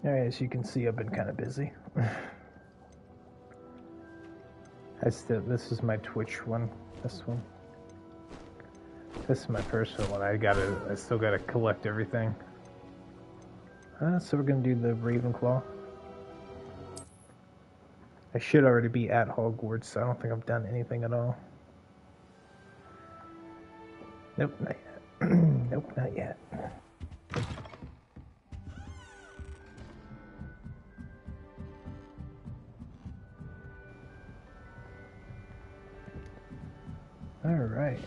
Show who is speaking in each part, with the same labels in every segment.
Speaker 1: Alright, as you can see, I've been kind of busy. This is my Twitch one. This one. This is my personal one. I still gotta collect everything. So we're gonna do the Ravenclaw. I should already be at Hogwarts, so I don't think I've done anything at all. Nope, not yet. Nope, not yet. Alright.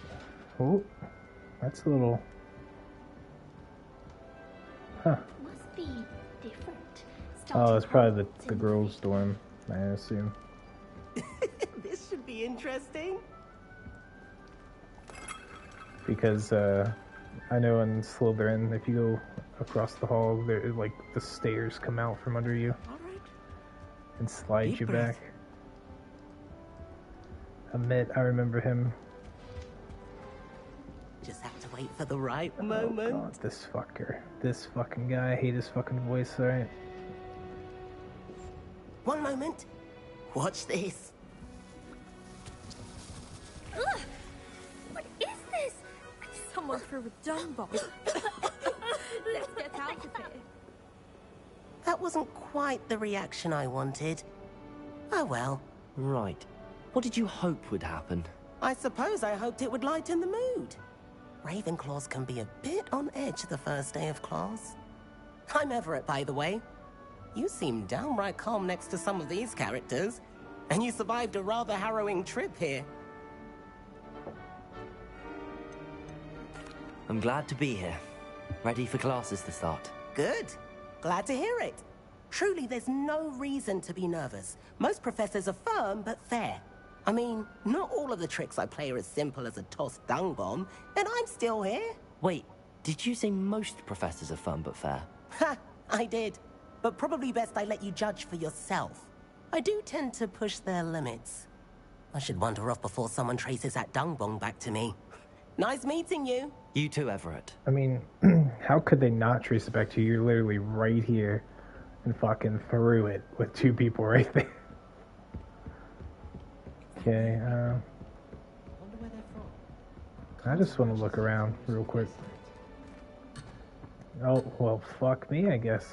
Speaker 1: Oh, that's a little... Huh.
Speaker 2: Must be different.
Speaker 1: Oh, it's probably the girls' dorm, I assume.
Speaker 3: This should be interesting.
Speaker 1: Because, I know in Slytherin, if you go across the hall, there, like, the stairs come out from under you.
Speaker 3: Alright.
Speaker 1: And slide
Speaker 3: Deep
Speaker 1: you
Speaker 3: breath.
Speaker 1: back. I remember him.
Speaker 3: Just have to wait for the right
Speaker 1: Oh
Speaker 3: moment.
Speaker 1: god, this fucker. This fucking guy. I hate his fucking voice, alright?
Speaker 3: One moment. Watch this.
Speaker 2: Ugh! What is this? Someone threw a dung bomb. Let's get out of here.
Speaker 3: That wasn't quite the reaction I wanted. Oh well.
Speaker 4: Right. What did you hope would happen?
Speaker 3: I suppose I hoped it would lighten the mood. Ravenclaws can be a bit on edge the first day of class. I'm Everett, by the way. You seem downright calm next to some of these characters, and you survived a rather harrowing trip here.
Speaker 4: I'm glad to be here. Ready for classes to start.
Speaker 3: Good. Glad to hear it. Truly, there's no reason to be nervous. Most professors are firm but fair. I mean, not all of the tricks I play are as simple as a tossed dung bomb, and I'm still here.
Speaker 4: Wait, did you say most professors are fun but fair?
Speaker 3: Ha! I did. But probably best I let you judge for yourself. I do tend to push their limits. I should wander off before someone traces that dung bomb back to me. Nice meeting you.
Speaker 4: You too, Everett.
Speaker 1: I mean, how could they not trace it back to you? You're literally right here and fucking threw it with two people right there. Okay,
Speaker 3: Wonder where they're from.
Speaker 1: I just want to look around real quick. Oh, well, fuck me, I guess.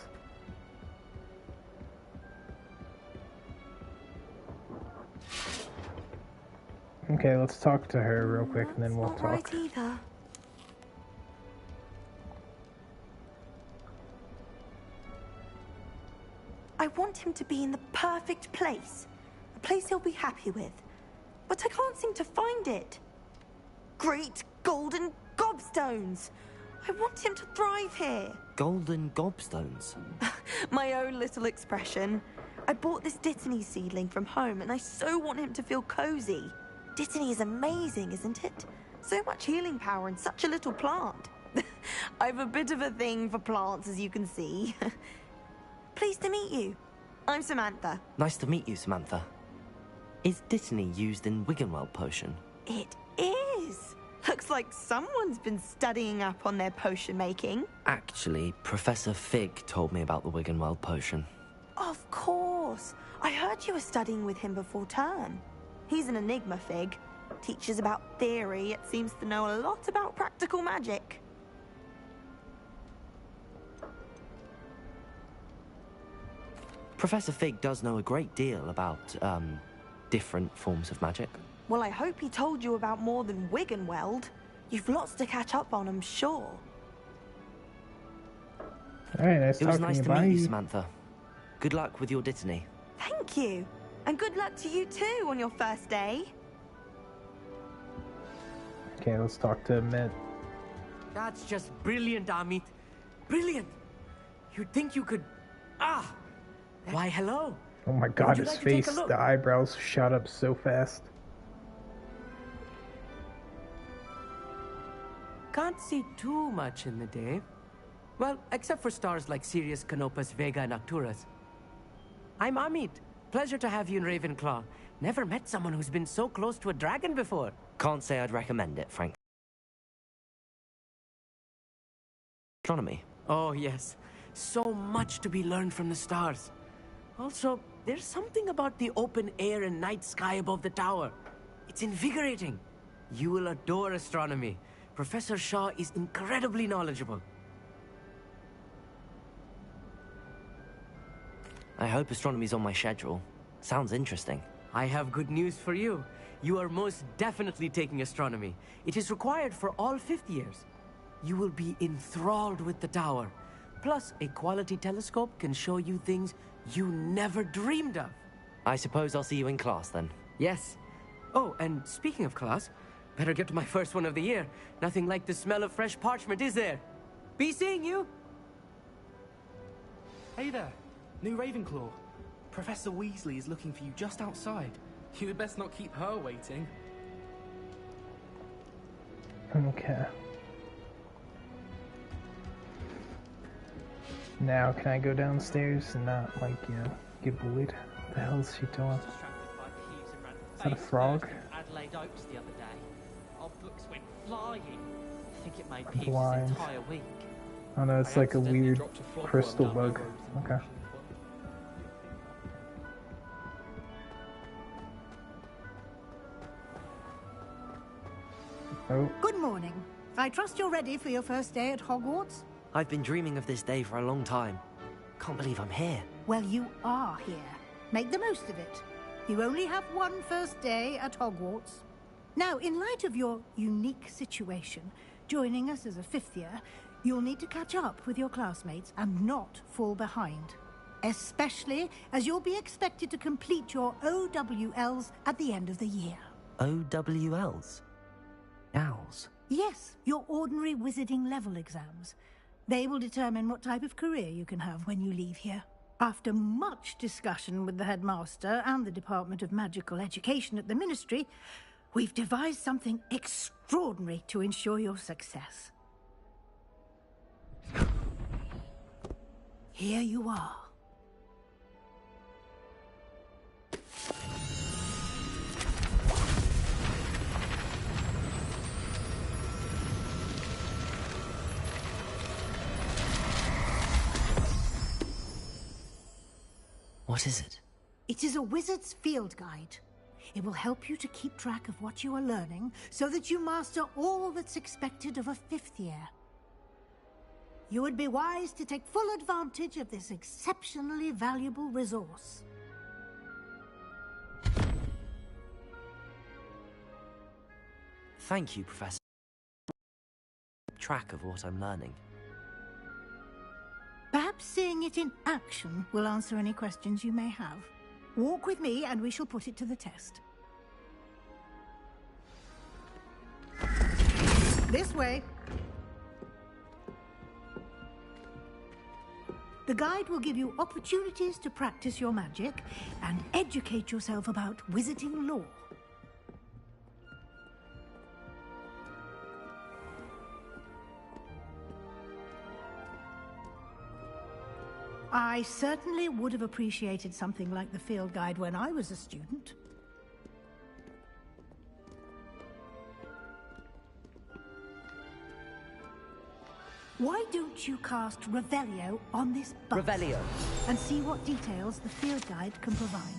Speaker 1: Okay, let's talk to her real quick and then we'll
Speaker 2: Not
Speaker 1: talk.
Speaker 2: right either.
Speaker 5: I want him to be in the perfect place. A place he'll be happy with. But I can't seem to find it. Great golden gobstones! I want him to thrive here.
Speaker 4: Golden gobstones.
Speaker 5: My own little expression. I bought this Dittany seedling from home and I so want him to feel cozy. Dittany is amazing, isn't it? So much healing power in such a little plant. I've a bit of a thing for plants, as you can see. Pleased to meet you. I'm Samantha.
Speaker 4: Nice to meet you, Samantha. Is Dittany used in Wiggenweld potion?
Speaker 5: It is. Looks like someone's been studying up on their potion making.
Speaker 4: Actually, Professor Fig told me about the Wiggenweld potion.
Speaker 5: Of course. I heard you were studying with him before term. He's an enigma, Fig. Teaches about theory, yet seems to know a lot about practical magic.
Speaker 4: Professor Fig does know a great deal about, different forms of magic.
Speaker 5: Well, I hope he told you about more than Wiggenweld. You've lots to catch up on, I'm sure.
Speaker 1: Alright, nice
Speaker 4: It was
Speaker 1: talking
Speaker 4: nice to
Speaker 1: Bye.
Speaker 4: meet you, Samantha. Good luck with your Dittany.
Speaker 5: Thank you. And good luck to you too on your first day.
Speaker 1: Okay, let's talk to Mitt.
Speaker 6: That's just brilliant, Amit. Brilliant. You'd think you could... Ah! Why, hello.
Speaker 1: Oh my god,
Speaker 6: you
Speaker 1: his
Speaker 6: like to take
Speaker 1: face,
Speaker 6: a look?
Speaker 1: the eyebrows shot up so fast.
Speaker 6: Can't see too much in the day. Well, except for stars like Sirius, Canopus, Vega, and Arcturus. I'm Amit. Pleasure to have you in Ravenclaw. Never met someone who's been so close to a dragon before.
Speaker 4: Can't say I'd recommend it, Frank. Astronomy.
Speaker 6: Oh, yes. So much to be learned from the stars. Also, there's something about the open air and night sky above the tower. It's invigorating. You will adore astronomy. Professor Shaw is incredibly knowledgeable.
Speaker 4: I hope astronomy's on my schedule. Sounds interesting.
Speaker 6: I have good news for you. You are most definitely taking astronomy. It is required for all 5th years. You will be enthralled with the tower. Plus, a quality telescope can show you things you never dreamed of.
Speaker 4: I suppose I'll see you in class then.
Speaker 6: Yes. Oh, and speaking of class, better get to my first one of the year. Nothing like the smell of fresh parchment, is there? Be seeing you!
Speaker 7: Hey there, new Ravenclaw. Professor Weasley is looking for you just outside. You had best not keep her waiting.
Speaker 1: Okay. Now, can I go downstairs and not, like, you know, get bullied? What the hell is she doing? Is that a frog?
Speaker 8: Adelaide Oaks the other day. Our books went flying. I think it made
Speaker 1: I'm
Speaker 8: Peeves'
Speaker 1: blind.
Speaker 8: entire week.
Speaker 1: Oh no, it's like a weird crystal bug. Okay. Oh,
Speaker 9: Good morning. I trust you're ready for your first day at Hogwarts?
Speaker 4: I've been dreaming of this day for a long time. Can't believe I'm here.
Speaker 9: Well, you are here. Make the most of it. You only have one first day at Hogwarts. Now, in light of your unique situation, joining us as a 5th year, you'll need to catch up with your classmates and not fall behind. Especially as you'll be expected to complete your OWLs at the end of the year.
Speaker 4: OWLs? Owls?
Speaker 9: Yes, your ordinary wizarding level exams. They will determine what type of career you can have when you leave here. After much discussion with the headmaster and the Department of Magical Education at the Ministry, we've devised something extraordinary to ensure your success. Here you are.
Speaker 4: What is it?
Speaker 9: It is a wizard's field guide. It will help you to keep track of what you are learning so that you master all that's expected of a 5th year. You would be wise to take full advantage of this exceptionally valuable resource.
Speaker 4: Thank you, Professor. Keep track of what I'm learning.
Speaker 9: Perhaps seeing it in action will answer any questions you may have. Walk with me and we shall put it to the test. This way. The guide will give you opportunities to practice your magic and educate yourself about wizarding lore. I certainly would have appreciated something like the field guide when I was a student. Why don't you cast Revelio on this bus?
Speaker 4: Revelio.
Speaker 9: And see what details the field guide can provide.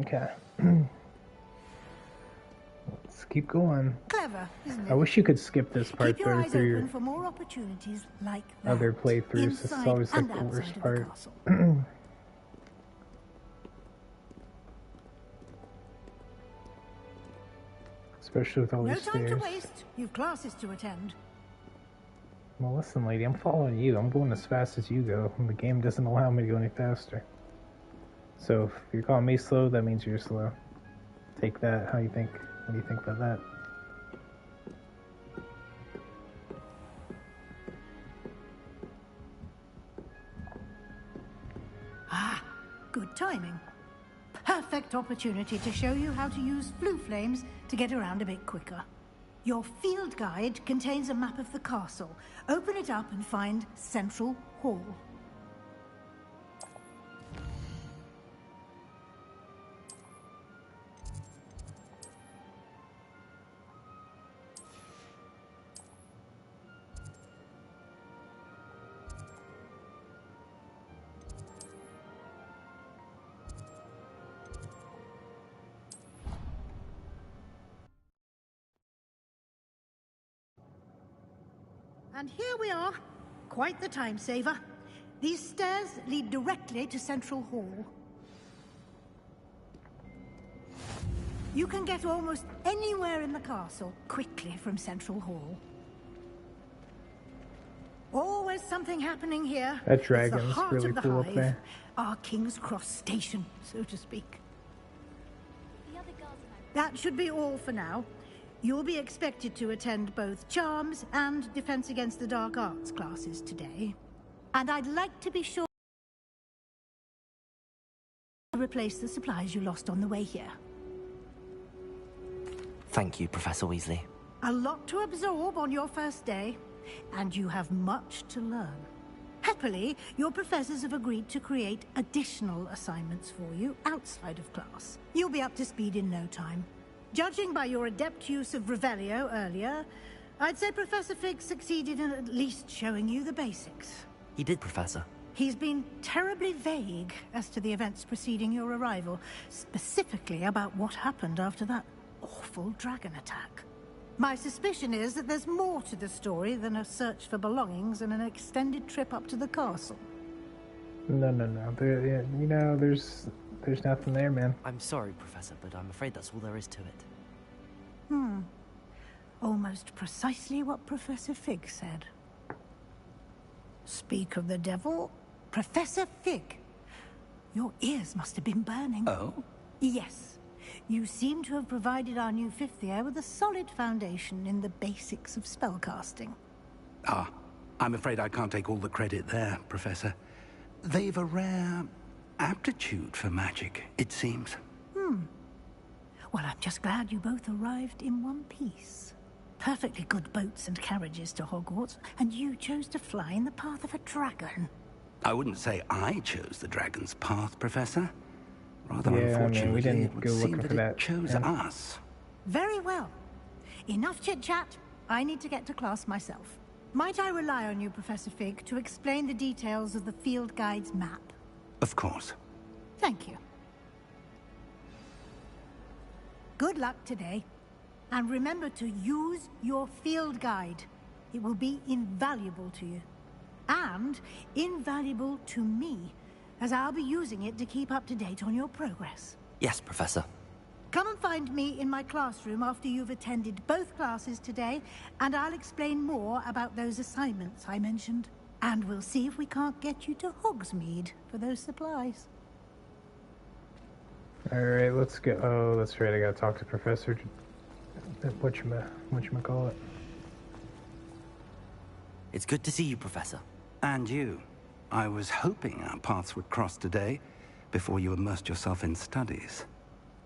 Speaker 1: okay. Let's keep going.
Speaker 9: Clever, isn't it?
Speaker 1: I wish you could skip this part
Speaker 9: Keep your
Speaker 1: though
Speaker 9: eyes
Speaker 1: through
Speaker 9: open
Speaker 1: your
Speaker 9: for more opportunities like that.
Speaker 1: other playthroughs. This is
Speaker 9: inside
Speaker 1: always like
Speaker 9: and
Speaker 1: the
Speaker 9: outside
Speaker 1: worst
Speaker 9: of the
Speaker 1: part.
Speaker 9: castle.
Speaker 1: Especially with all
Speaker 9: No
Speaker 1: these
Speaker 9: time to
Speaker 1: stairs.
Speaker 9: waste. You've classes to attend.
Speaker 1: Well, listen, lady, I'm following you. I'm going as fast as you go, and the game doesn't allow me to go any faster. So if you're calling me slow, that means you're slow. Take that. How you think? What do you think about that?
Speaker 9: Ah, good timing. Perfect opportunity to show you how to use flue flames to get around a bit quicker. Your field guide contains a map of the castle. Open it up and find Central Hall. And here we are. Quite the time saver. These stairs lead directly to Central Hall. You can get almost anywhere in the castle quickly from Central Hall. Always something happening here.
Speaker 1: That
Speaker 9: It's the
Speaker 1: dragon's
Speaker 9: heart
Speaker 1: really
Speaker 9: of the
Speaker 1: cool up
Speaker 9: hive,
Speaker 1: there.
Speaker 9: our King's Cross station, so to speak.
Speaker 2: The other girls and
Speaker 9: That should be all for now. You'll be expected to attend both Charms and Defense Against the Dark Arts classes today. And I'd like to be sure to replace the supplies you lost on the way here.
Speaker 4: Thank you, Professor Weasley.
Speaker 9: A lot to absorb on your first day, and you have much to learn. Happily, your professors have agreed to create additional assignments for you outside of class. You'll be up to speed in no time. Judging by your adept use of Revelio earlier, I'd say Professor Fig succeeded in at least showing you the basics.
Speaker 4: He did, Professor.
Speaker 9: He's been terribly vague as to the events preceding your arrival, specifically about what happened after that awful dragon attack. My suspicion is that there's more to the story than a search for belongings and an extended trip up to the castle.
Speaker 1: No. There, you know, there's nothing there, man.
Speaker 4: I'm sorry, Professor, but I'm afraid that's all there is to it.
Speaker 9: Almost precisely what Professor Fig said. Speak of the devil, Professor Fig. Your ears must have been burning.
Speaker 10: Oh?
Speaker 9: Yes. You seem to have provided our new fifth year with a solid foundation in the basics of spellcasting.
Speaker 10: Ah, I'm afraid I can't take all the credit there, Professor. They've a rare aptitude for magic, it seems.
Speaker 9: Well, I'm just glad you both arrived in one piece. Perfectly good boats and carriages to Hogwarts, and you chose to fly in the path of a dragon.
Speaker 10: I wouldn't say I chose the dragon's path, Professor. Rather,
Speaker 1: Yeah, I mean,
Speaker 10: unfortunately,
Speaker 1: we didn't
Speaker 10: it would
Speaker 1: go
Speaker 10: seem
Speaker 1: looking
Speaker 10: that
Speaker 1: for
Speaker 10: it
Speaker 1: that,
Speaker 10: chose
Speaker 1: yeah.
Speaker 10: us.
Speaker 9: Very well. Enough chit-chat. I need to get to class myself. Might I rely on you, Professor Fig, to explain the details of the field guide's map?
Speaker 10: Of course.
Speaker 9: Thank you. Good luck today. And remember to use your field guide. It will be invaluable to you. And invaluable to me, as I'll be using it to keep up to date on your progress.
Speaker 4: Yes, Professor.
Speaker 9: Come and find me in my classroom after you've attended both classes today, and I'll explain more about those assignments I mentioned. And we'll see if we can't get you to Hogsmeade for those supplies.
Speaker 1: Alright, let's go. Oh, that's right, I gotta talk to Professor... whatchamacallit.
Speaker 4: It's good to see you, Professor.
Speaker 10: And you. I was hoping our paths would cross today, before you immersed yourself in studies.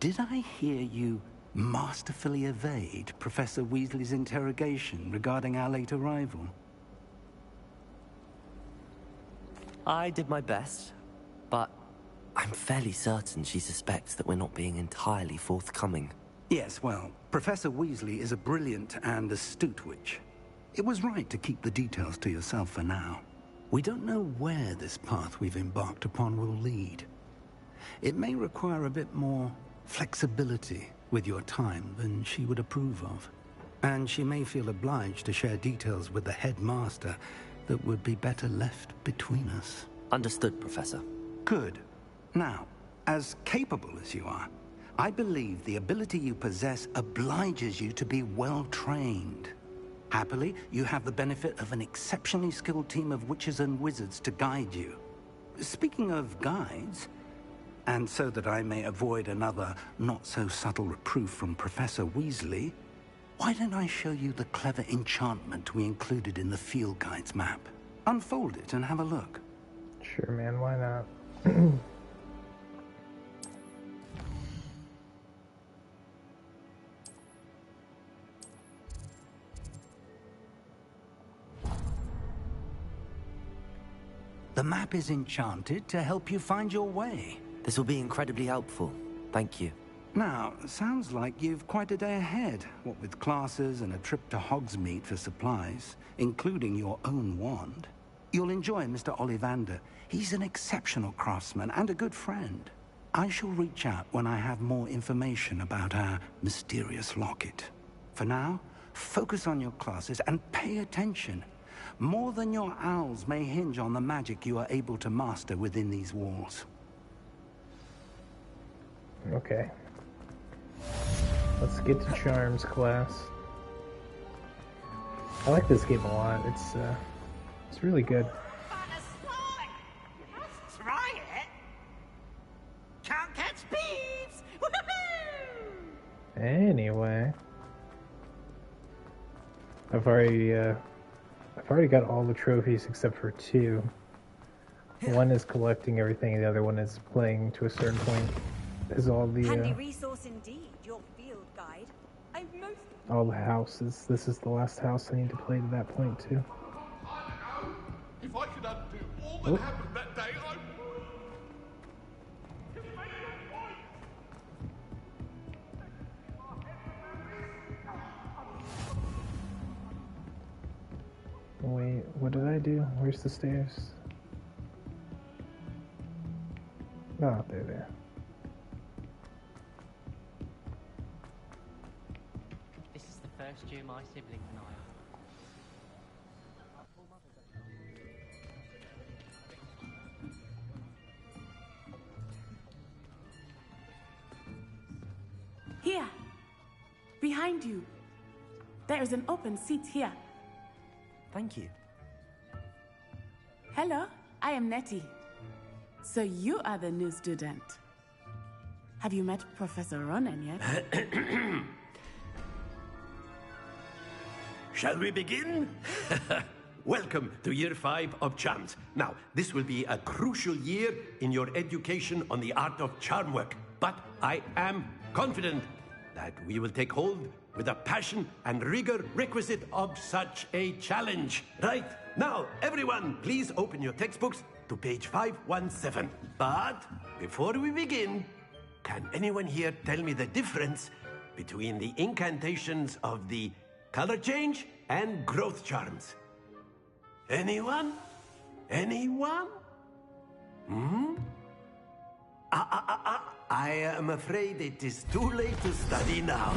Speaker 10: Did I hear you masterfully evade Professor Weasley's interrogation regarding our late arrival?
Speaker 4: I did my best, but I'm fairly certain she suspects that we're not being entirely forthcoming.
Speaker 10: Yes, well, Professor Weasley is a brilliant and astute witch. It was right to keep the details to yourself for now. We don't know where this path we've embarked upon will lead. It may require a bit more flexibility with your time than she would approve of. And she may feel obliged to share details with the headmaster that would be better left between us.
Speaker 4: Understood, Professor.
Speaker 10: Good. Now, as capable as you are, I believe the ability you possess obliges you to be well-trained. Happily, you have the benefit of an exceptionally skilled team of witches and wizards to guide you. Speaking of guides, and so that I may avoid another not-so-subtle reproof from Professor Weasley, why don't I show you the clever enchantment we included in the field guide's map? Unfold it and have a look.
Speaker 1: Sure, man, why not?
Speaker 10: The map is enchanted to help you find your way.
Speaker 4: This will be incredibly helpful. Thank you.
Speaker 10: Now, sounds like you've quite a day ahead, what with classes and a trip to Hogsmeade for supplies, including your own wand. You'll enjoy Mr. Ollivander. He's an exceptional craftsman and a good friend. I shall reach out when I have more information about our mysterious locket. For now, focus on your classes and pay attention. More than your owls may hinge on the magic you are able to master within these walls.
Speaker 1: Okay. Let's get to charms class. I like this game a lot. It's really good.
Speaker 3: Try it. Can't catch thieves. Woohoo!
Speaker 1: Anyway, I've already got all the trophies except for 2. One is collecting everything, and the other one is playing to a certain point. Is all the
Speaker 2: Handy resource indeed, your field guide.
Speaker 1: all the houses. This is the last house I need to play to that point too.
Speaker 11: If I could undo all that happened that day, I would.
Speaker 1: Wait, what did I do? Where's the stairs? Oh, they're there.
Speaker 8: This is the first year my sibling and I
Speaker 12: Here! Behind you! There is an open seat here.
Speaker 4: Thank you.
Speaker 12: Hello, I am Nettie. So you are the new student. Have you met Professor Ronan yet?
Speaker 13: Shall we begin? Welcome to Year 5 of Charms. Now, this will be a crucial year in your education on the art of charm work. But I am confident that we will take hold with the passion and rigor requisite of such a challenge. Right, now, everyone, please open your textbooks to page 517. But before we begin, can anyone here tell me the difference between the incantations of the color change and growth charms? Anyone? Anyone? I am afraid it is too late to study now.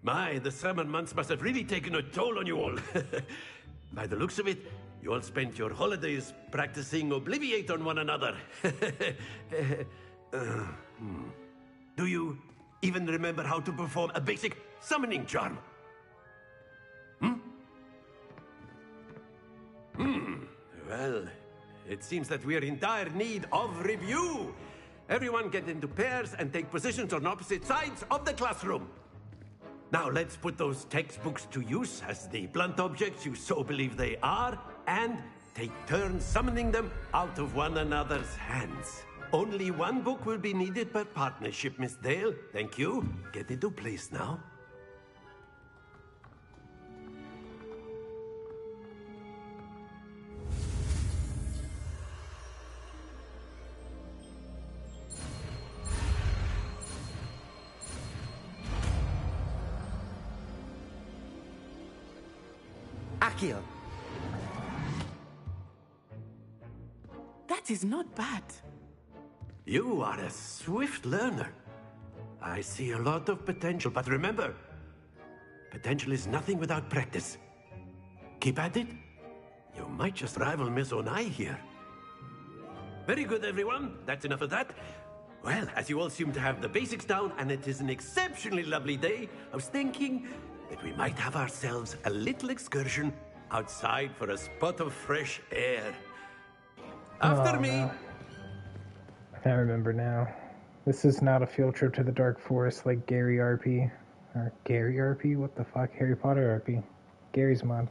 Speaker 13: My, the summer months must have really taken a toll on you all. By the looks of it, you all spent your holidays practicing Obliviate on one another. Do you even remember how to perform a basic summoning charm? Well, it seems that we're in dire need of review. Everyone get into pairs and take positions on opposite sides of the classroom. Now let's put those textbooks to use as the blunt objects you so believe they are, and take turns summoning them out of one another's hands. Only one book will be needed per partnership, Miss Dale. Thank you. Get into place now.
Speaker 6: Akio.
Speaker 12: That is not bad.
Speaker 13: You are a swift learner. I see a lot of potential, but remember, potential is nothing without practice. Keep at it. You might just rival Miss Onai here. Very good, everyone. That's enough of that. Well, as you all seem to have the basics down, and it is an exceptionally lovely day, I was thinking that we might have ourselves a little excursion outside for a spot of fresh air. After me.
Speaker 1: No. I can't remember now. This is not a field trip to the Dark Forest like Gary RP. Or Gary RP? What the fuck? Harry Potter RP. Gary's mod.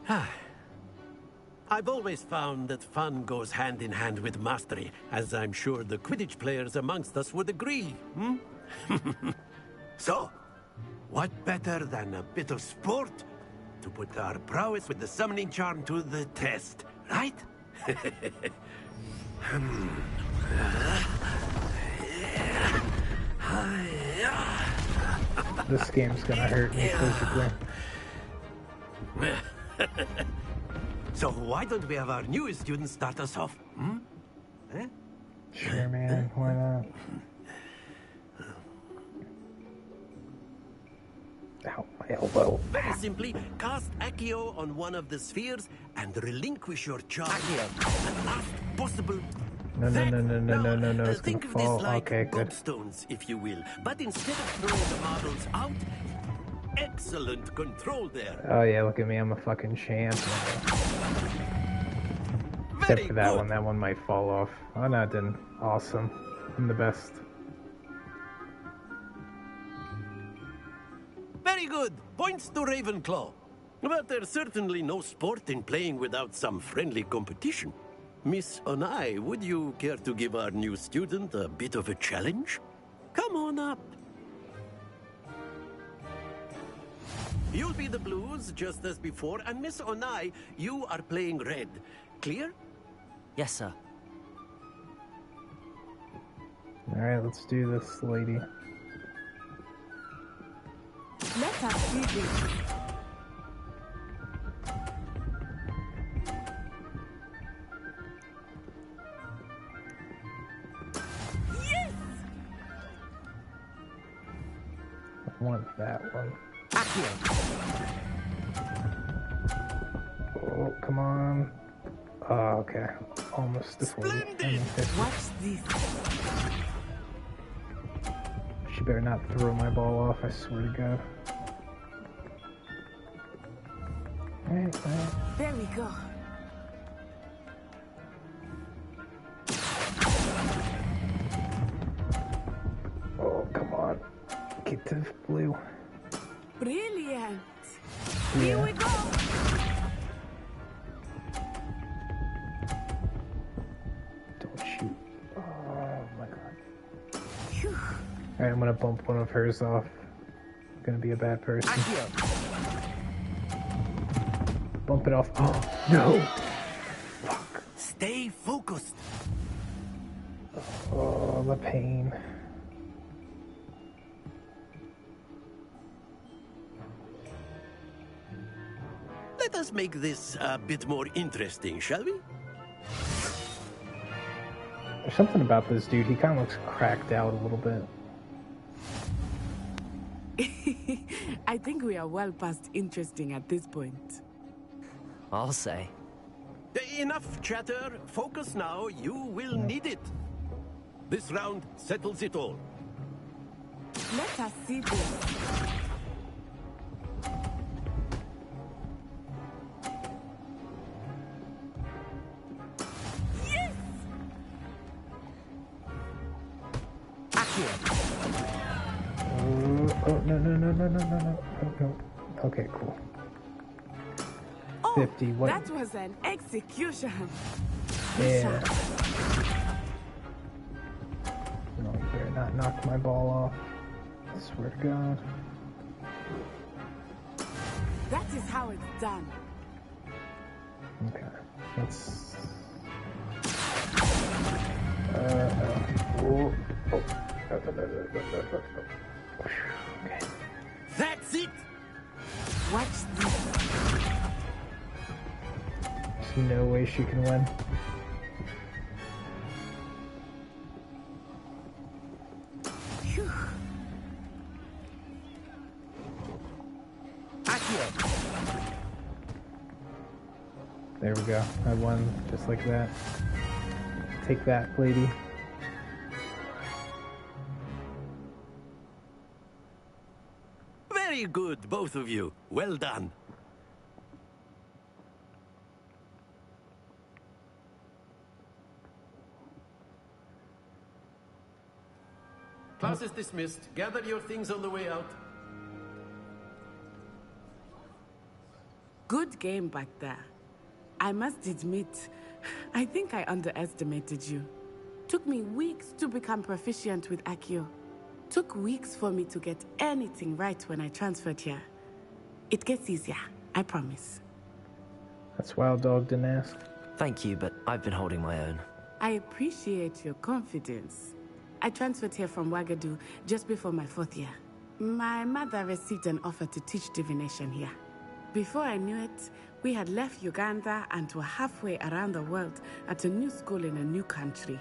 Speaker 13: I've always found that fun goes hand in hand with mastery, as I'm sure the Quidditch players amongst us would agree. So, what better than a bit of sport to put our prowess with the summoning charm to the test, right?
Speaker 1: This game's gonna hurt me physically.
Speaker 13: So why don't we have our newest student start us off? Eh?
Speaker 1: Sure, man. Why not? Ow, my elbow.
Speaker 13: Very simply, cast Accio on one of the spheres and relinquish your charge. At last possible.
Speaker 1: No, it's gonna
Speaker 13: Think of
Speaker 1: fall.
Speaker 13: this like
Speaker 1: Okay, good.
Speaker 13: gobstones, if you will. But instead of throwing the marbles out, excellent control there.
Speaker 1: Oh yeah, look at me, I'm a fucking champ. Except for that one. That one might fall off. Oh no, it didn't. Awesome. I'm the best.
Speaker 13: Very good. Points to Ravenclaw. But there's certainly no sport in playing without some friendly competition. Miss Onai, would you care to give our new student a bit of a challenge? Come on up. You'll be the blues, just as before, and Miss Onai, you are playing red. Clear?
Speaker 4: Yes, sir.
Speaker 1: Alright, let's do this, lady.
Speaker 12: Let us see this.
Speaker 9: Yes!
Speaker 1: I want that one. Oh, come on. Oh, okay. Almost deflated.
Speaker 12: Watch this.
Speaker 1: She better not throw my ball off, I swear to God. Alright.
Speaker 12: There we go.
Speaker 1: Oh, come on. Get to the blue.
Speaker 12: Brilliant.
Speaker 1: Yeah.
Speaker 12: Here we go.
Speaker 1: Don't shoot. Oh my God. Alright, I'm gonna bump one of hers off. I'm gonna be a bad person. Bump it off. Oh, no! Fuck.
Speaker 13: Stay focused.
Speaker 1: Oh, the pain.
Speaker 13: Let us make this a bit more interesting, shall we?
Speaker 1: There's something about this dude. He kind of looks cracked out a little bit.
Speaker 12: I think we are well past interesting at this point.
Speaker 4: I'll say.
Speaker 13: Enough chatter. Focus now. You will need it. This round settles it all.
Speaker 12: Let us see this.
Speaker 9: Yes!
Speaker 1: Oh, no. Okay, cool.
Speaker 12: Oh,
Speaker 1: 50, what?
Speaker 12: that was an execution.
Speaker 1: Yeah. No, you better not knock my ball off. I swear to God.
Speaker 12: That is how it's done.
Speaker 1: Okay, let's... No. Okay.
Speaker 13: That's it!
Speaker 12: Watch this.
Speaker 1: There's no way she can win. There we go. I won just like that. Take that, lady.
Speaker 13: Very good, both of you. Well done. Class is dismissed. Gather your things on the way out.
Speaker 12: Good game back there. I must admit, I think I underestimated you. Took me weeks to become proficient with Accio. Took weeks for me to get anything right when I transferred here. It gets easier, I promise.
Speaker 1: That's Wild Dog didn't ask.
Speaker 4: Thank you, but I've been holding my own.
Speaker 12: I appreciate your confidence. I transferred here from Wagadu just before my 4th year. My mother received an offer to teach divination here. Before I knew it, we had left Uganda and were halfway around the world at a new school in a new country.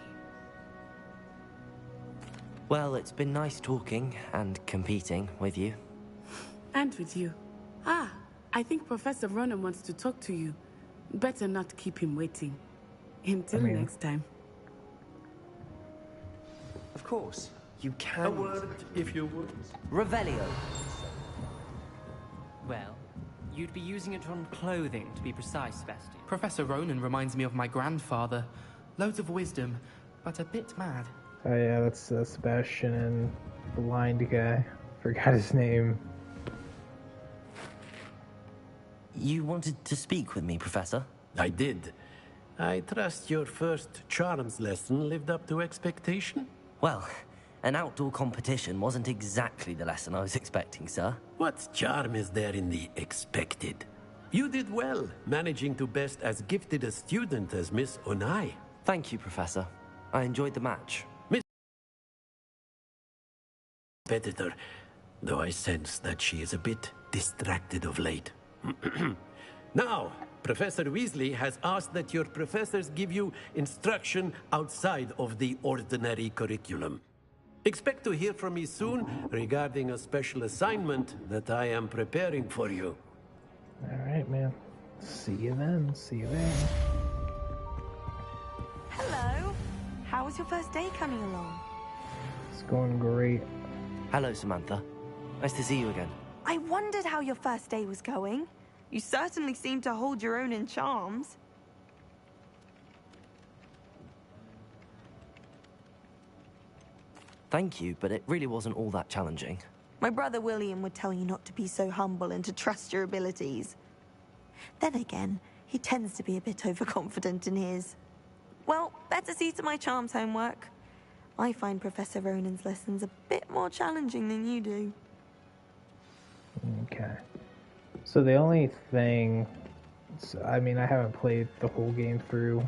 Speaker 4: Well, it's been nice talking and competing with you.
Speaker 12: And with you. I think Professor Ronan wants to talk to you. Better not keep him waiting. Until next time.
Speaker 14: Of course, you can.
Speaker 13: A word, if you would.
Speaker 6: Revelio. Well, you'd be using it on clothing, to be precise, Sebastian.
Speaker 7: Professor Ronan reminds me of my grandfather. Loads of wisdom, but a bit mad.
Speaker 1: Oh yeah, that's Sebastian and the blind guy. Forgot his name.
Speaker 4: You wanted to speak with me, Professor?
Speaker 13: I did. I trust your first charms lesson lived up to expectation?
Speaker 4: Well, an outdoor competition wasn't exactly the lesson I was expecting, sir.
Speaker 13: What charm is there in the expected? You did well, managing to best as gifted a student as Miss Onai.
Speaker 4: Thank you, Professor. I enjoyed the match.
Speaker 13: Miss Competitor, though I sense that she is a bit distracted of late. Now, Professor Weasley has asked that your professors give you instruction outside of the ordinary curriculum. Expect to hear from me soon regarding a special assignment that I am preparing for you.
Speaker 1: Alright, man. See you then. See you then.
Speaker 5: Hello. How was your first day coming along?
Speaker 1: It's going great.
Speaker 4: Hello, Samantha. Nice to see you again.
Speaker 5: I wondered how your first day was going. You certainly seem to hold your own in charms.
Speaker 4: Thank you, but it really wasn't all that challenging.
Speaker 5: My brother William would tell you not to be so humble and to trust your abilities. Then again, he tends to be a bit overconfident in his. Well, better see to my charms homework. I find Professor Ronan's lessons a bit more challenging than you do.
Speaker 1: Okay. So the only thing... I mean, I haven't played the whole game through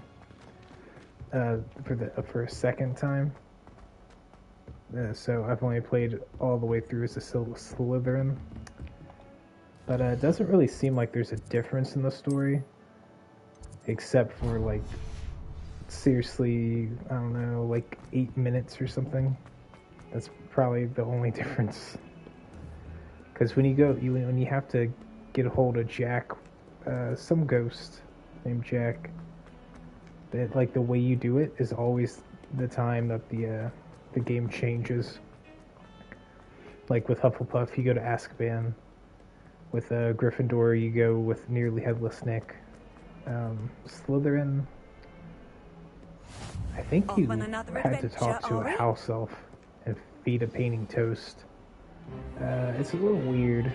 Speaker 1: for a second time. So I've only played all the way through as a Slytherin. But it doesn't really seem like there's a difference in the story. Except for, like, seriously, I don't know, like 8 minutes or something. That's probably the only difference. Because when you have to get a hold of Jack, some ghost named Jack, that, like, the way you do it is always the time that the game changes. Like with Hufflepuff, you go to Azkaban. With Gryffindor, you go with Nearly Headless Nick. Slytherin, I think you had to talk to a house elf and feed a painting toast. It's a little weird.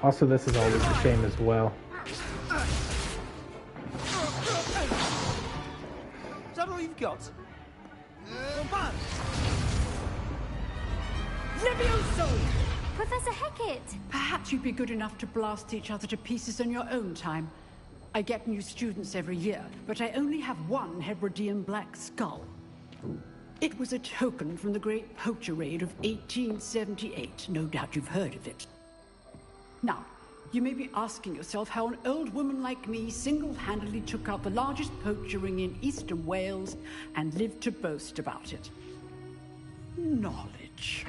Speaker 1: Also, this is always the same as well.
Speaker 15: Is that all you've got?
Speaker 16: Levioso!
Speaker 2: Professor Hecat!
Speaker 16: Perhaps you'd be good enough to blast each other to pieces on your own time. I get new students every year, but I only have one Hebridean black skull. It was a token from the Great Poacher Raid of 1878. No doubt you've heard of it. Now, you may be asking yourself how an old woman like me single-handedly took out the largest poacher ring in eastern Wales and lived to boast about it. Knowledge.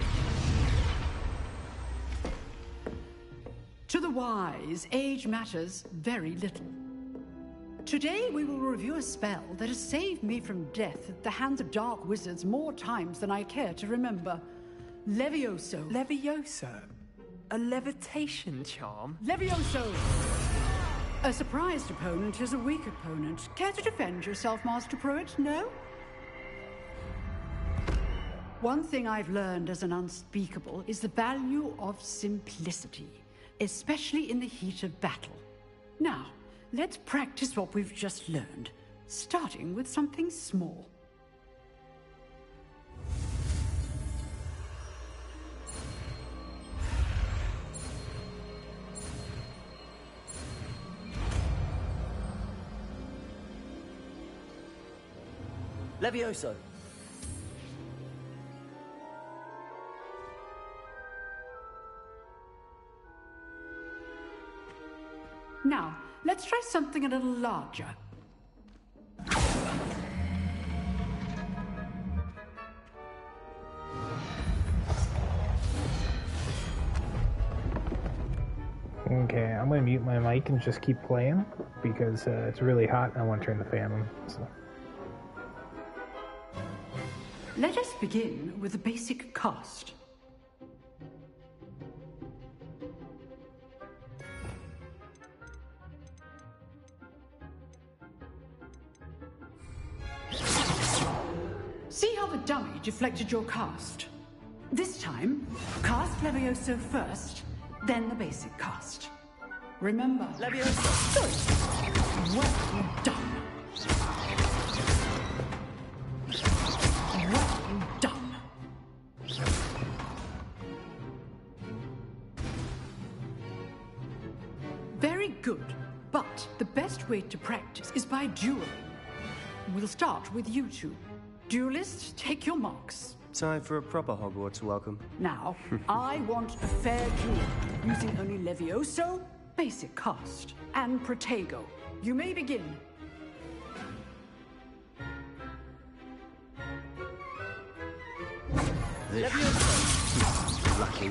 Speaker 16: To the wise, age matters very little. Today we will review a spell that has saved me from death at the hands of dark wizards more times than I care to remember. Levioso.
Speaker 6: Levioso? A levitation charm?
Speaker 16: Levioso! A surprised opponent is a weak opponent. Care to defend yourself, Master Pruitt? No? One thing I've learned as an unspeakable is the value of simplicity, especially in the heat of battle. Now, let's practice what we've just learned, starting with something small.
Speaker 4: Levioso.
Speaker 16: Now, let's try something a little larger.
Speaker 1: Okay, I'm gonna mute my mic and just keep playing because it's really hot and I want to turn the fan on. So.
Speaker 16: Let us begin with the basic cast. See how the dummy deflected your cast? This time, cast Levioso first, then the basic cast. Remember...
Speaker 14: Levioso!
Speaker 16: Good. Well done. Well done. Very good, but the best way to practice is by dueling. We'll start with you two. Duelists, take your marks.
Speaker 14: Time for a proper Hogwarts welcome.
Speaker 16: Now, I want a fair duel, using only Levioso, basic cast, and Protego. You may begin.
Speaker 14: Levioso! Lucky.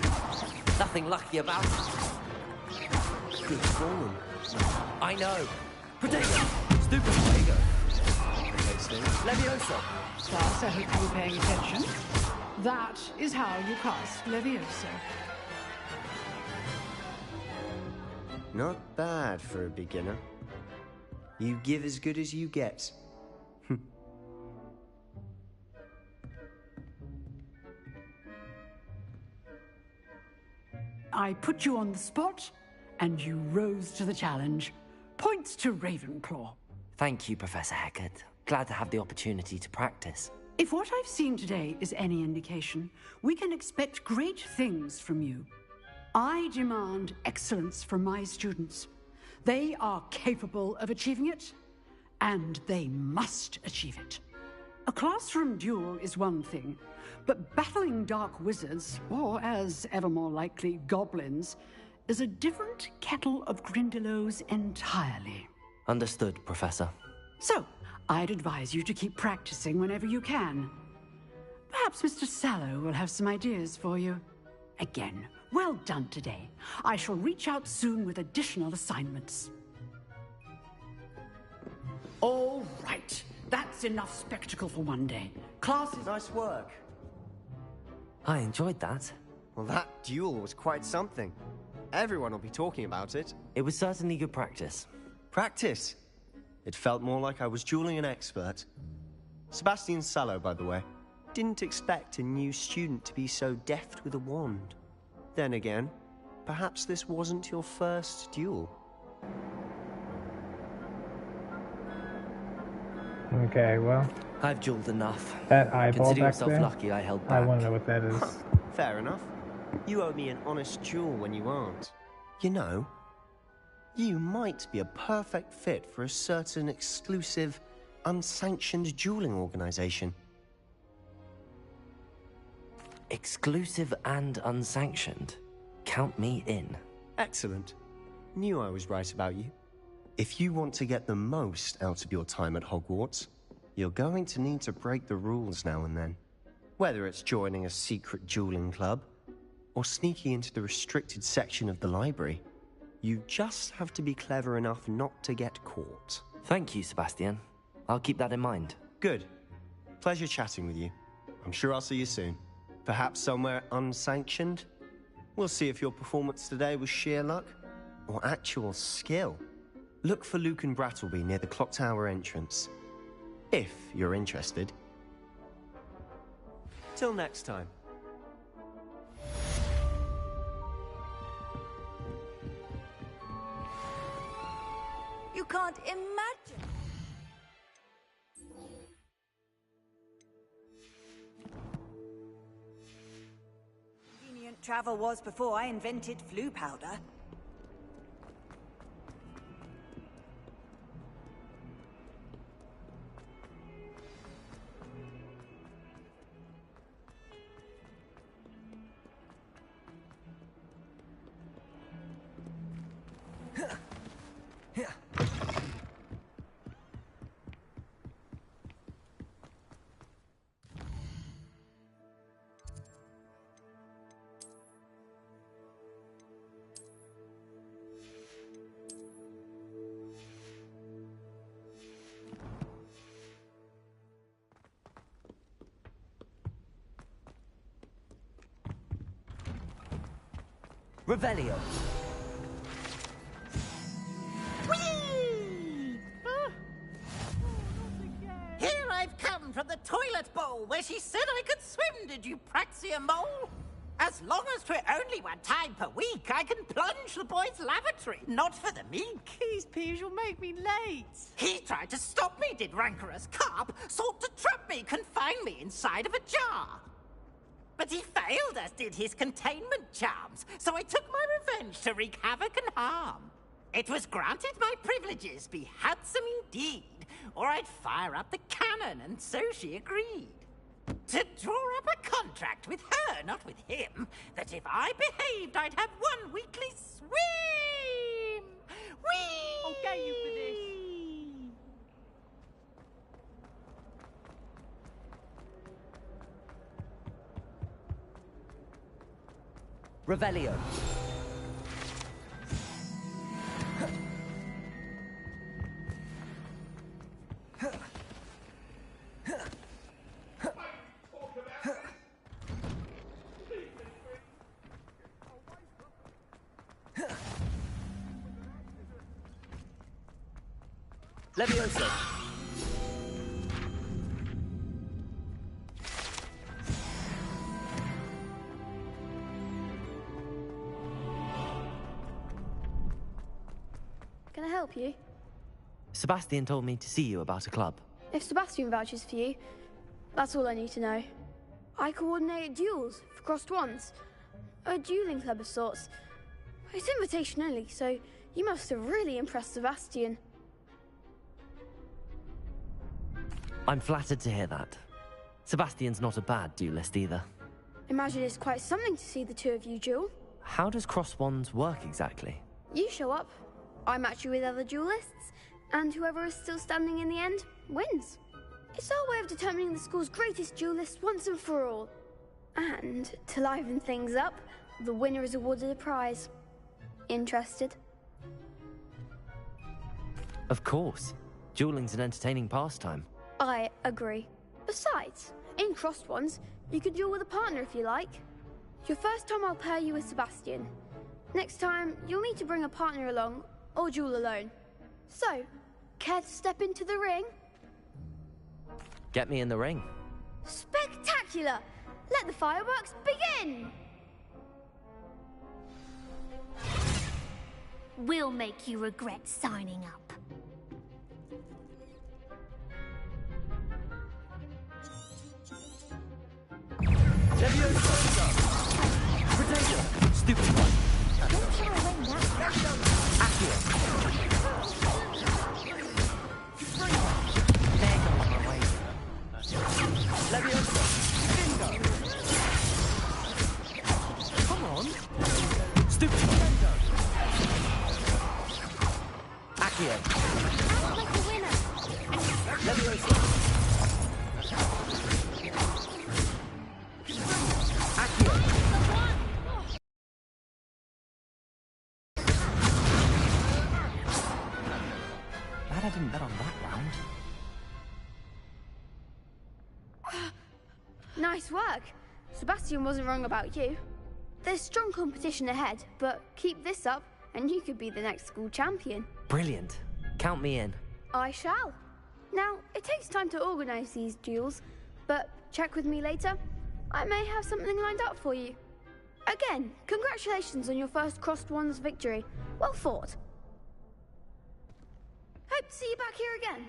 Speaker 4: Nothing lucky about it.
Speaker 14: Good form.
Speaker 4: I know. Protego! Stupid Protego!
Speaker 14: Levioso!
Speaker 16: Class, I hope you were paying attention. That is how you cast Levioso.
Speaker 14: Not bad for a beginner. You give as good as you get.
Speaker 16: I put you on the spot, and you rose to the challenge. Points to Ravenclaw.
Speaker 4: Thank you, Professor Hecat. Glad to have the opportunity to practice.
Speaker 16: If what I've seen today is any indication, we can expect great things from you. I demand excellence from my students. They are capable of achieving it, and they must achieve it. A classroom duel is one thing, but battling dark wizards, or as ever more likely, goblins, is a different kettle of Grindylows entirely.
Speaker 4: Understood, Professor.
Speaker 16: So, I'd advise you to keep practicing whenever you can. Perhaps Mr. Sallow will have some ideas for you. Again, well done today. I shall reach out soon with additional assignments. All right. That's enough spectacle for one day. Class is...
Speaker 14: Nice work.
Speaker 4: I enjoyed that.
Speaker 14: Well, that duel was quite something. Everyone will be talking about it.
Speaker 4: It was certainly good practice.
Speaker 14: Practice? It felt more like I was dueling an expert. Sebastian Sallow, by the way. Didn't expect a new student to be so deft with a wand. Then again, perhaps this wasn't your first duel.
Speaker 1: Okay, well...
Speaker 4: I've dueled enough.
Speaker 1: That eyeball
Speaker 4: Consider
Speaker 1: back
Speaker 4: yourself
Speaker 1: there,
Speaker 4: lucky I held back.
Speaker 1: I want to know what that is.
Speaker 14: Fair enough. You owe me an honest duel when you aren't. You know, you might be a perfect fit for a certain exclusive, unsanctioned dueling organization.
Speaker 4: Exclusive and unsanctioned? Count me in.
Speaker 14: Excellent. Knew I was right about you. If you want to get the most out of your time at Hogwarts, you're going to need to break the rules now and then. Whether it's joining a secret dueling club, or sneaking into the restricted section of the library, you just have to be clever enough not to get caught.
Speaker 4: Thank you, Sebastian. I'll keep that in mind.
Speaker 14: Good. Pleasure chatting with you. I'm sure I'll see you soon. Perhaps somewhere unsanctioned? We'll see if your performance today was sheer luck, or actual skill. Look for Luke and Brattleby near the clock tower entrance. If you're interested. Till next time.
Speaker 5: You can't imagine. Convenient travel was before I invented flu powder.
Speaker 6: Revelio.
Speaker 15: Here I've come from the toilet bowl where she said I could swim, did you Praxia mole? As long as 'twere only one time per week, I can plunge the boy's lavatory, not for the meek.
Speaker 17: These peas will make me late.
Speaker 15: He tried to stop me, did rancorous carp, sought to trap me, confine me inside of a jar. But he failed, as did his containment charms, so I took my revenge to wreak havoc and harm. It was granted my privileges be handsome indeed, or I'd fire up the cannon, and so she agreed. To draw up a contract with her, not with him, that if I behaved, I'd have one weekly swim! Whee!
Speaker 17: I'll get you for this.
Speaker 6: Revelio. Levioso.
Speaker 18: Can I help you?
Speaker 4: Sebastian told me to see you about a club.
Speaker 18: If Sebastian vouches for you, that's all I need to know. I coordinate duels for crossed wands. A dueling club of sorts. It's invitation only, so you must have really impressed Sebastian.
Speaker 4: I'm flattered to hear that. Sebastian's not a bad duelist either.
Speaker 18: Imagine it's quite something to see the two of you duel.
Speaker 4: How does cross wands work exactly?
Speaker 18: You show up, I match you with other duelists, and whoever is still standing in the end wins. It's our way of determining the school's greatest duelist once and for all. And to liven things up, the winner is awarded a prize. Interested?
Speaker 4: Of course. Dueling's an entertaining pastime.
Speaker 18: I agree. Besides, in crossed ones, you can duel with a partner if you like. Your first time I'll pair you with Sebastian. Next time, you'll need to bring a partner along, or duel alone. So, care to step into the ring?
Speaker 4: Get me in the ring.
Speaker 18: Spectacular! Let the fireworks begin!
Speaker 2: We'll make you regret signing up.
Speaker 4: Stupid one.
Speaker 2: Don't try to win that.
Speaker 6: Come on.
Speaker 4: Stupid one. Accio.
Speaker 2: Out like a winner.
Speaker 6: Levioso.
Speaker 4: Glad I didn't bet on that round.
Speaker 18: Nice work. Sebastian wasn't wrong about you. There's strong competition ahead, but keep this up and you could be the next school champion.
Speaker 4: Brilliant. Count me in.
Speaker 18: I shall. Now, it takes time to organise these duels, but check with me later. I may have something lined up for you. Again, congratulations on your first crossed wands victory. Well fought. Hope to see you back here again.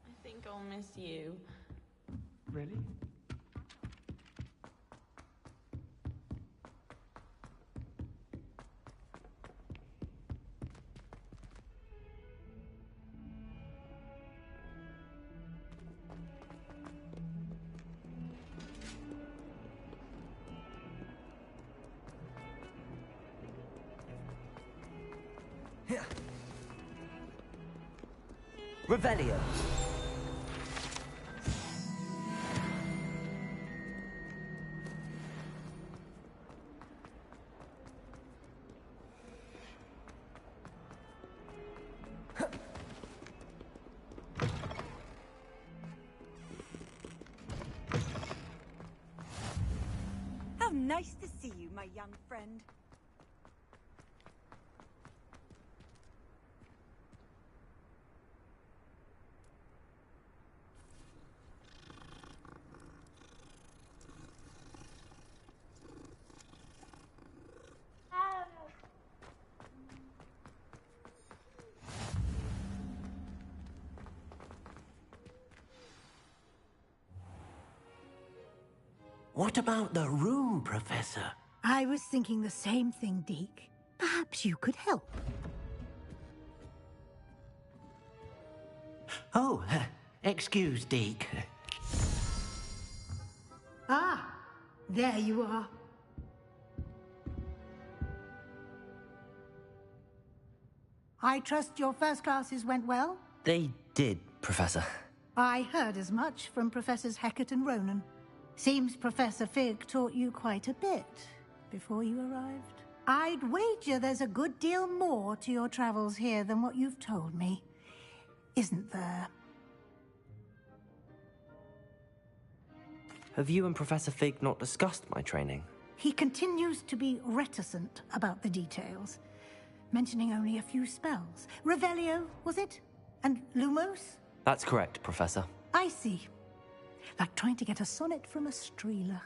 Speaker 17: I think I'll miss you.
Speaker 7: Really?
Speaker 4: Revelio.
Speaker 19: How nice to see you, my young friend.
Speaker 13: What about the room, Professor?
Speaker 9: I was thinking the same thing, Deke. Perhaps you could help.
Speaker 13: Oh, excuse, Deke.
Speaker 9: Ah, there you are. I trust your first classes went well?
Speaker 4: They did, Professor.
Speaker 9: I heard as much from Professors Hecat and Ronan. Seems Professor Fig taught you quite a bit before you arrived. I'd wager there's a good deal more to your travels here than what you've told me. Isn't there?
Speaker 4: Have you and Professor Fig not discussed my training?
Speaker 9: He continues to be reticent about the details, mentioning only a few spells. Revelio, was it? And Lumos?
Speaker 4: That's correct, Professor.
Speaker 9: I see. Like trying to get a sonnet from a streeler.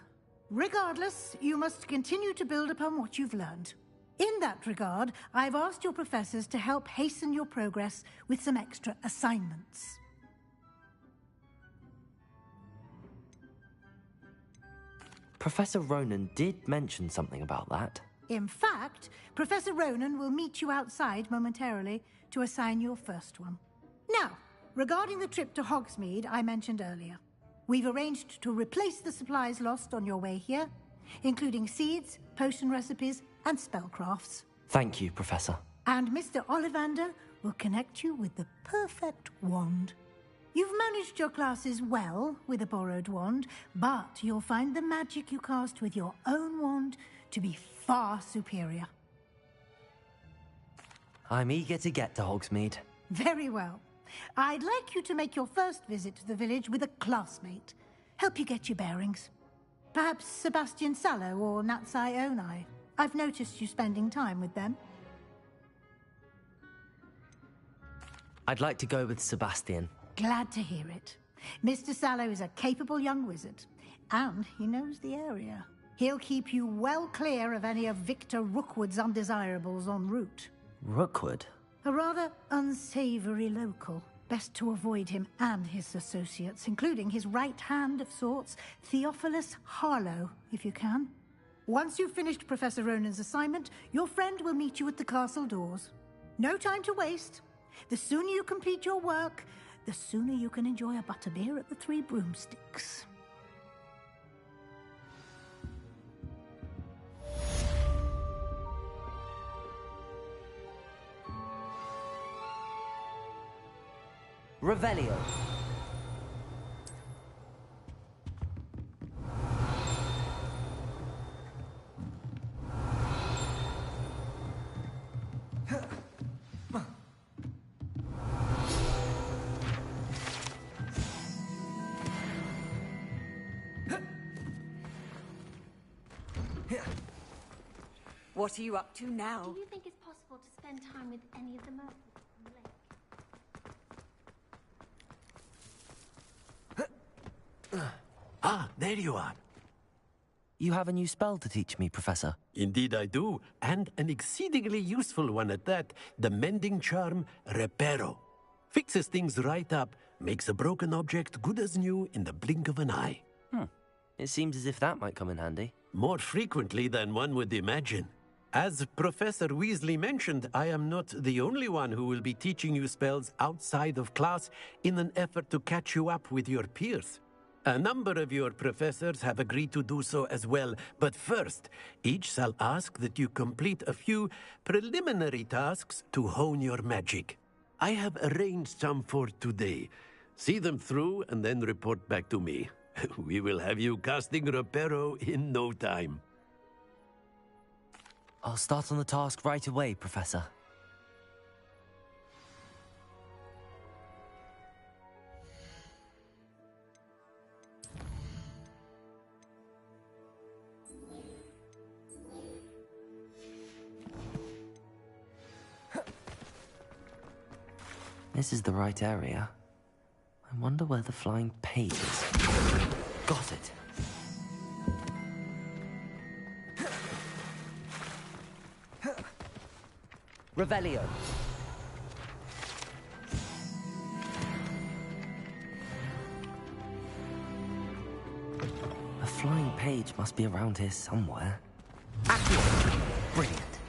Speaker 9: Regardless, you must continue to build upon what you've learned. In that regard, I've asked your professors to help hasten your progress with some extra assignments.
Speaker 4: Professor Ronan did mention something about that.
Speaker 9: In fact, Professor Ronan will meet you outside momentarily to assign your first one. Now, regarding the trip to Hogsmeade I mentioned earlier, we've arranged to replace the supplies lost on your way here, including seeds, potion recipes, and spellcrafts.
Speaker 4: Thank you, Professor.
Speaker 9: And Mr. Ollivander will connect you with the perfect wand. You've managed your classes well with a borrowed wand, but you'll find the magic you cast with your own wand to be far superior.
Speaker 4: I'm eager to get to Hogsmeade.
Speaker 9: Very well. I'd like you to make your first visit to the village with a classmate. Help you get your bearings. Perhaps Sebastian Sallow or Natsai Onai. I've noticed you spending time with them.
Speaker 4: I'd like to go with Sebastian.
Speaker 9: Glad to hear it. Mr. Sallow is a capable young wizard, and he knows the area. He'll keep you well clear of any of Victor Rookwood's undesirables en route.
Speaker 4: Rookwood?
Speaker 9: A rather unsavory local. Best to avoid him and his associates, including his right hand of sorts, Theophilus Harlow, if you can. Once you've finished Professor Ronan's assignment, your friend will meet you at the castle doors. No time to waste. The sooner you complete your work, the sooner you can enjoy a butterbeer at the Three Broomsticks.
Speaker 4: Revelio.
Speaker 19: What are you up to now?
Speaker 18: Do you think it's possible to spend time with any of the merchants on the lake?
Speaker 13: Ah, there you are.
Speaker 4: You have a new spell to teach me, Professor.
Speaker 13: Indeed I do, and an exceedingly useful one at that. The mending charm, Reparo. Fixes things right up, makes a broken object good as new in the blink of an eye.
Speaker 4: It seems as if that might come in handy.
Speaker 13: More frequently than one would imagine. As Professor Weasley mentioned, I am not the only one who will be teaching you spells outside of class in an effort to catch you up with your peers. A number of your professors have agreed to do so as well, but first, each shall ask that you complete a few preliminary tasks to hone your magic. I have arranged some for today. See them through and then report back to me. We will have you casting Reparo in no time.
Speaker 4: I'll start on the task right away, Professor. This is the right area. I wonder where the flying page is. Got it. Revelio. A flying page must be around here somewhere. Accio. Brilliant.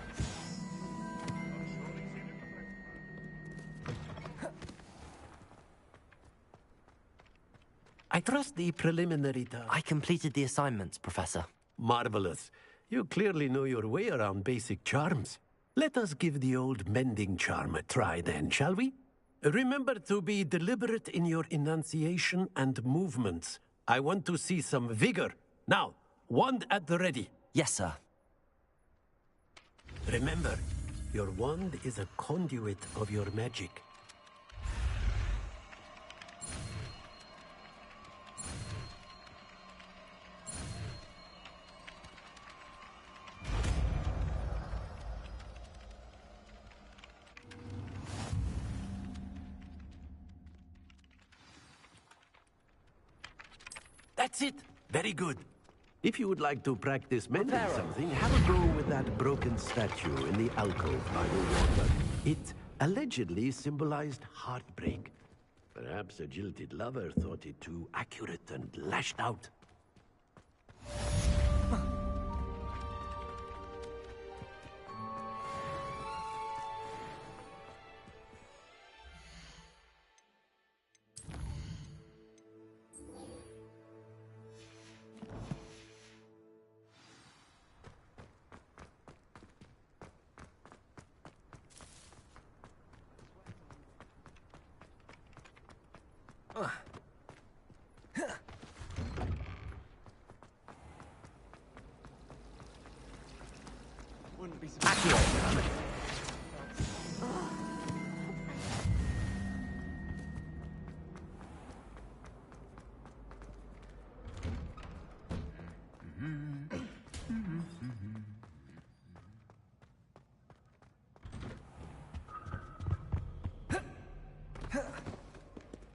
Speaker 13: I trust the preliminary task.
Speaker 4: I completed the assignments, Professor.
Speaker 13: Marvelous. You clearly know your way around basic charms. Let us give the old mending charm a try then, shall we? Remember to be deliberate in your enunciation and movements. I want to see some vigor. Now, wand at the ready.
Speaker 4: Yes, sir.
Speaker 13: Remember, your wand is a conduit of your magic. That's it. Very good. If you would like to practice mending something, have a go with that broken statue in the alcove by the water. It allegedly symbolized heartbreak. Perhaps a jilted lover thought it too accurate and lashed out.
Speaker 8: Wouldn't be surprised.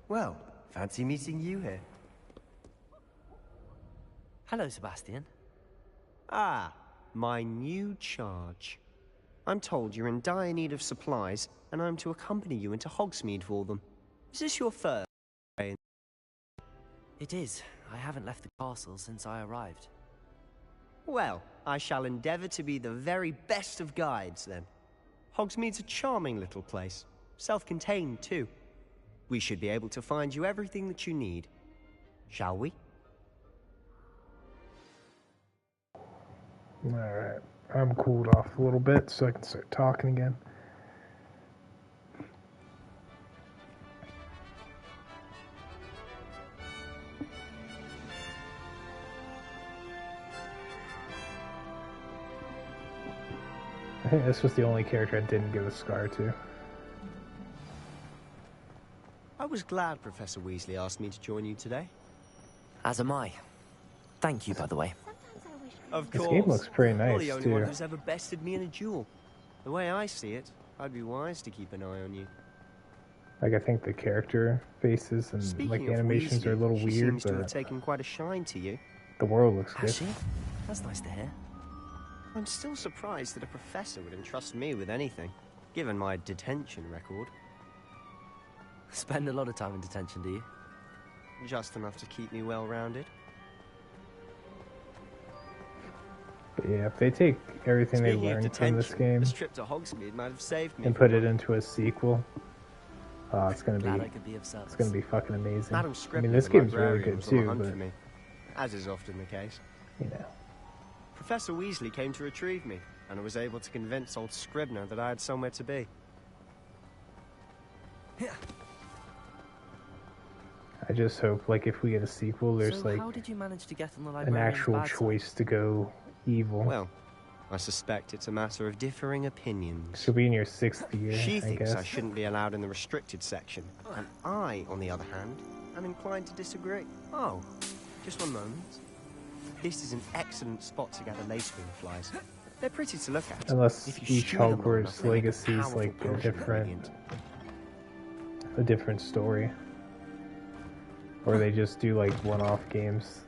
Speaker 14: Well, fancy meeting you here.
Speaker 4: Hello, Sebastian.
Speaker 14: Ah, my new charge. I'm told you're in dire need of supplies, and I'm to accompany you into Hogsmeade for them. Is this your first day?
Speaker 4: It is. I haven't left the castle since I arrived.
Speaker 14: Well, I shall endeavor to be the very best of guides, then. Hogsmeade's a charming little place. Self-contained, too. We should be able to find you everything that you need. Shall we?
Speaker 1: Alright. I'm cooled off a little bit so I can start talking again. I think this was the only character I didn't give a scar to.
Speaker 14: I was glad Professor Weasley asked me to join you today.
Speaker 4: As am I. Thank you, by the way.
Speaker 14: Of
Speaker 1: This
Speaker 14: course.
Speaker 1: game looks pretty
Speaker 14: You're
Speaker 1: nice,
Speaker 14: the only one
Speaker 1: too.
Speaker 14: who's ever bested me in a duel. The way I see it, I'd be wise to keep an eye on you.
Speaker 1: Like, I think the character faces and
Speaker 14: Speaking
Speaker 1: like the
Speaker 14: of
Speaker 1: animations are a little
Speaker 14: Weasley, she
Speaker 1: weird,
Speaker 14: seems to have
Speaker 1: but
Speaker 14: taken quite a shine to you.
Speaker 1: the world looks good.
Speaker 4: Has she? That's nice to hear.
Speaker 14: I'm still surprised that a professor would entrust me with anything, given my detention record.
Speaker 4: Spend a lot of time in detention, do you?
Speaker 14: Just enough to keep me well-rounded.
Speaker 1: But yeah, if they take everything they
Speaker 14: Speaking of
Speaker 1: learned from this game
Speaker 14: this trip to Hogsmeade might have saved me.
Speaker 1: and
Speaker 14: from
Speaker 1: put it
Speaker 14: one.
Speaker 1: into a sequel, it's gonna
Speaker 4: Glad
Speaker 1: be
Speaker 4: I could be of service.
Speaker 1: it's gonna be fucking amazing.
Speaker 14: Madam
Speaker 1: I
Speaker 14: Scribner,
Speaker 1: mean, this
Speaker 14: the
Speaker 1: game's really
Speaker 14: librarian,
Speaker 1: good
Speaker 14: was on the
Speaker 1: too,
Speaker 14: hunt
Speaker 1: but
Speaker 14: for me, as is often the case.
Speaker 1: you know,
Speaker 14: Professor Weasley came to retrieve me, and I was able to convince old Scribner that I had somewhere to be.
Speaker 1: I just hope, like, if we get a sequel, there's,
Speaker 4: So
Speaker 1: like,
Speaker 4: how did you manage to get on the
Speaker 1: an
Speaker 4: librarian's
Speaker 1: actual
Speaker 4: bad side?
Speaker 1: choice to go evil.
Speaker 14: Well, I suspect it's a matter of differing opinions.
Speaker 1: She'll be in your 6th year,
Speaker 14: She
Speaker 1: I
Speaker 14: thinks
Speaker 1: guess.
Speaker 14: I shouldn't be allowed in the restricted section, and I, on the other hand, am inclined to disagree. Oh, just one moment. This is an excellent spot to gather lacewing flies. They're pretty to look at.
Speaker 1: Unless
Speaker 14: If you
Speaker 1: each
Speaker 14: stew them long
Speaker 1: Hogwarts
Speaker 14: enough, they make
Speaker 1: Legacy is
Speaker 14: powerful
Speaker 1: like a
Speaker 14: potion
Speaker 1: different story. Or they just do like one-off games.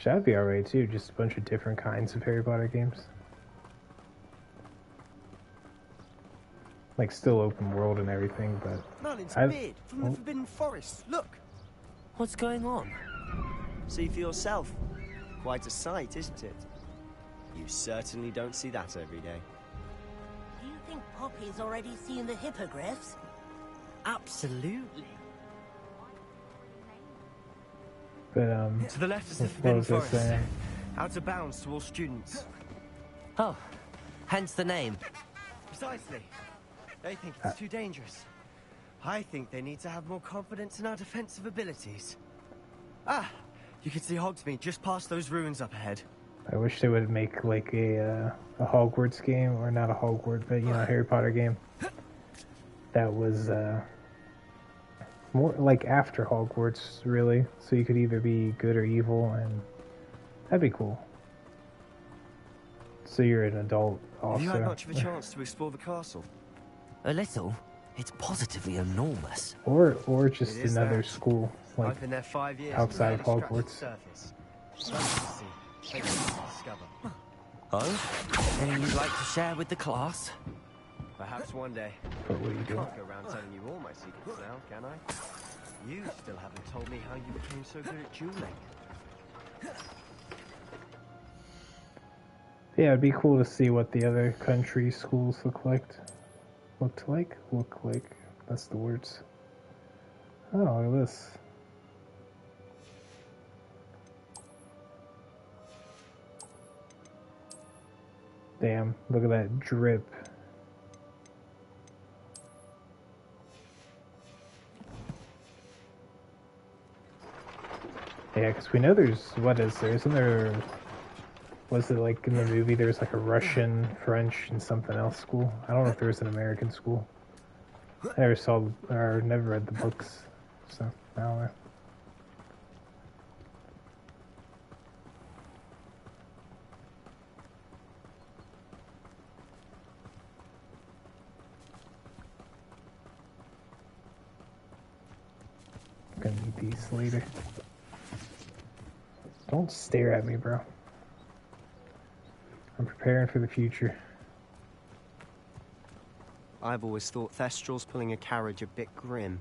Speaker 1: That'd be alright too, just a bunch of different kinds of Harry Potter games. Like still open world and everything, but
Speaker 14: Merlin's beard from the Forbidden Forest. Look.
Speaker 4: What's going on?
Speaker 14: See for yourself. Quite a sight, isn't it? You certainly don't see that every day.
Speaker 15: Do you think Poppy's already seen the hippogriffs?
Speaker 6: Absolutely.
Speaker 1: But
Speaker 6: To the left is the
Speaker 1: what
Speaker 6: Forbidden
Speaker 1: was I
Speaker 6: Forest.
Speaker 1: saying?
Speaker 6: Out of bounds to all students.
Speaker 4: Oh, hence the name.
Speaker 14: Precisely. They think it's too dangerous. I think they need to have more confidence in our defensive abilities. Ah, you can see Hogsmeade just past those ruins up ahead.
Speaker 1: I wish they would make like a Hogwarts game, or not a Hogwarts, but you know, a Harry Potter game that was more like after Hogwarts, really. So you could either be good or evil, and that'd be cool. So you're an adult also.
Speaker 14: Have you had much of a chance to explore the castle?
Speaker 4: A little. It's positively enormous.
Speaker 1: Or just
Speaker 14: It is
Speaker 1: another
Speaker 14: that.
Speaker 1: school, like
Speaker 14: I've been there 5 years.
Speaker 1: outside of
Speaker 14: barely scratched the
Speaker 1: Hogwarts.
Speaker 14: surface. Something to see, places to discover.
Speaker 4: Oh? Anything you'd like to share with the class?
Speaker 14: Perhaps one day.
Speaker 1: But what are you doing?
Speaker 14: Can't go around telling you all my secrets now, can I? You still haven't told me how you became so good at dueling.
Speaker 1: Yeah, it'd be cool to see what the other country schools look like. That's the words. Oh, look at this. Damn, look at that drip. Yeah, because we know there's, what is there? Isn't there, was it like in the movie there was like a Russian, French, and something else school? I don't know if there was an American school. I never saw, or never read the books, so I don't know. Gonna need these later. Don't stare at me, bro. I'm preparing for the future.
Speaker 14: I've always thought Thestrals pulling a carriage a bit grim.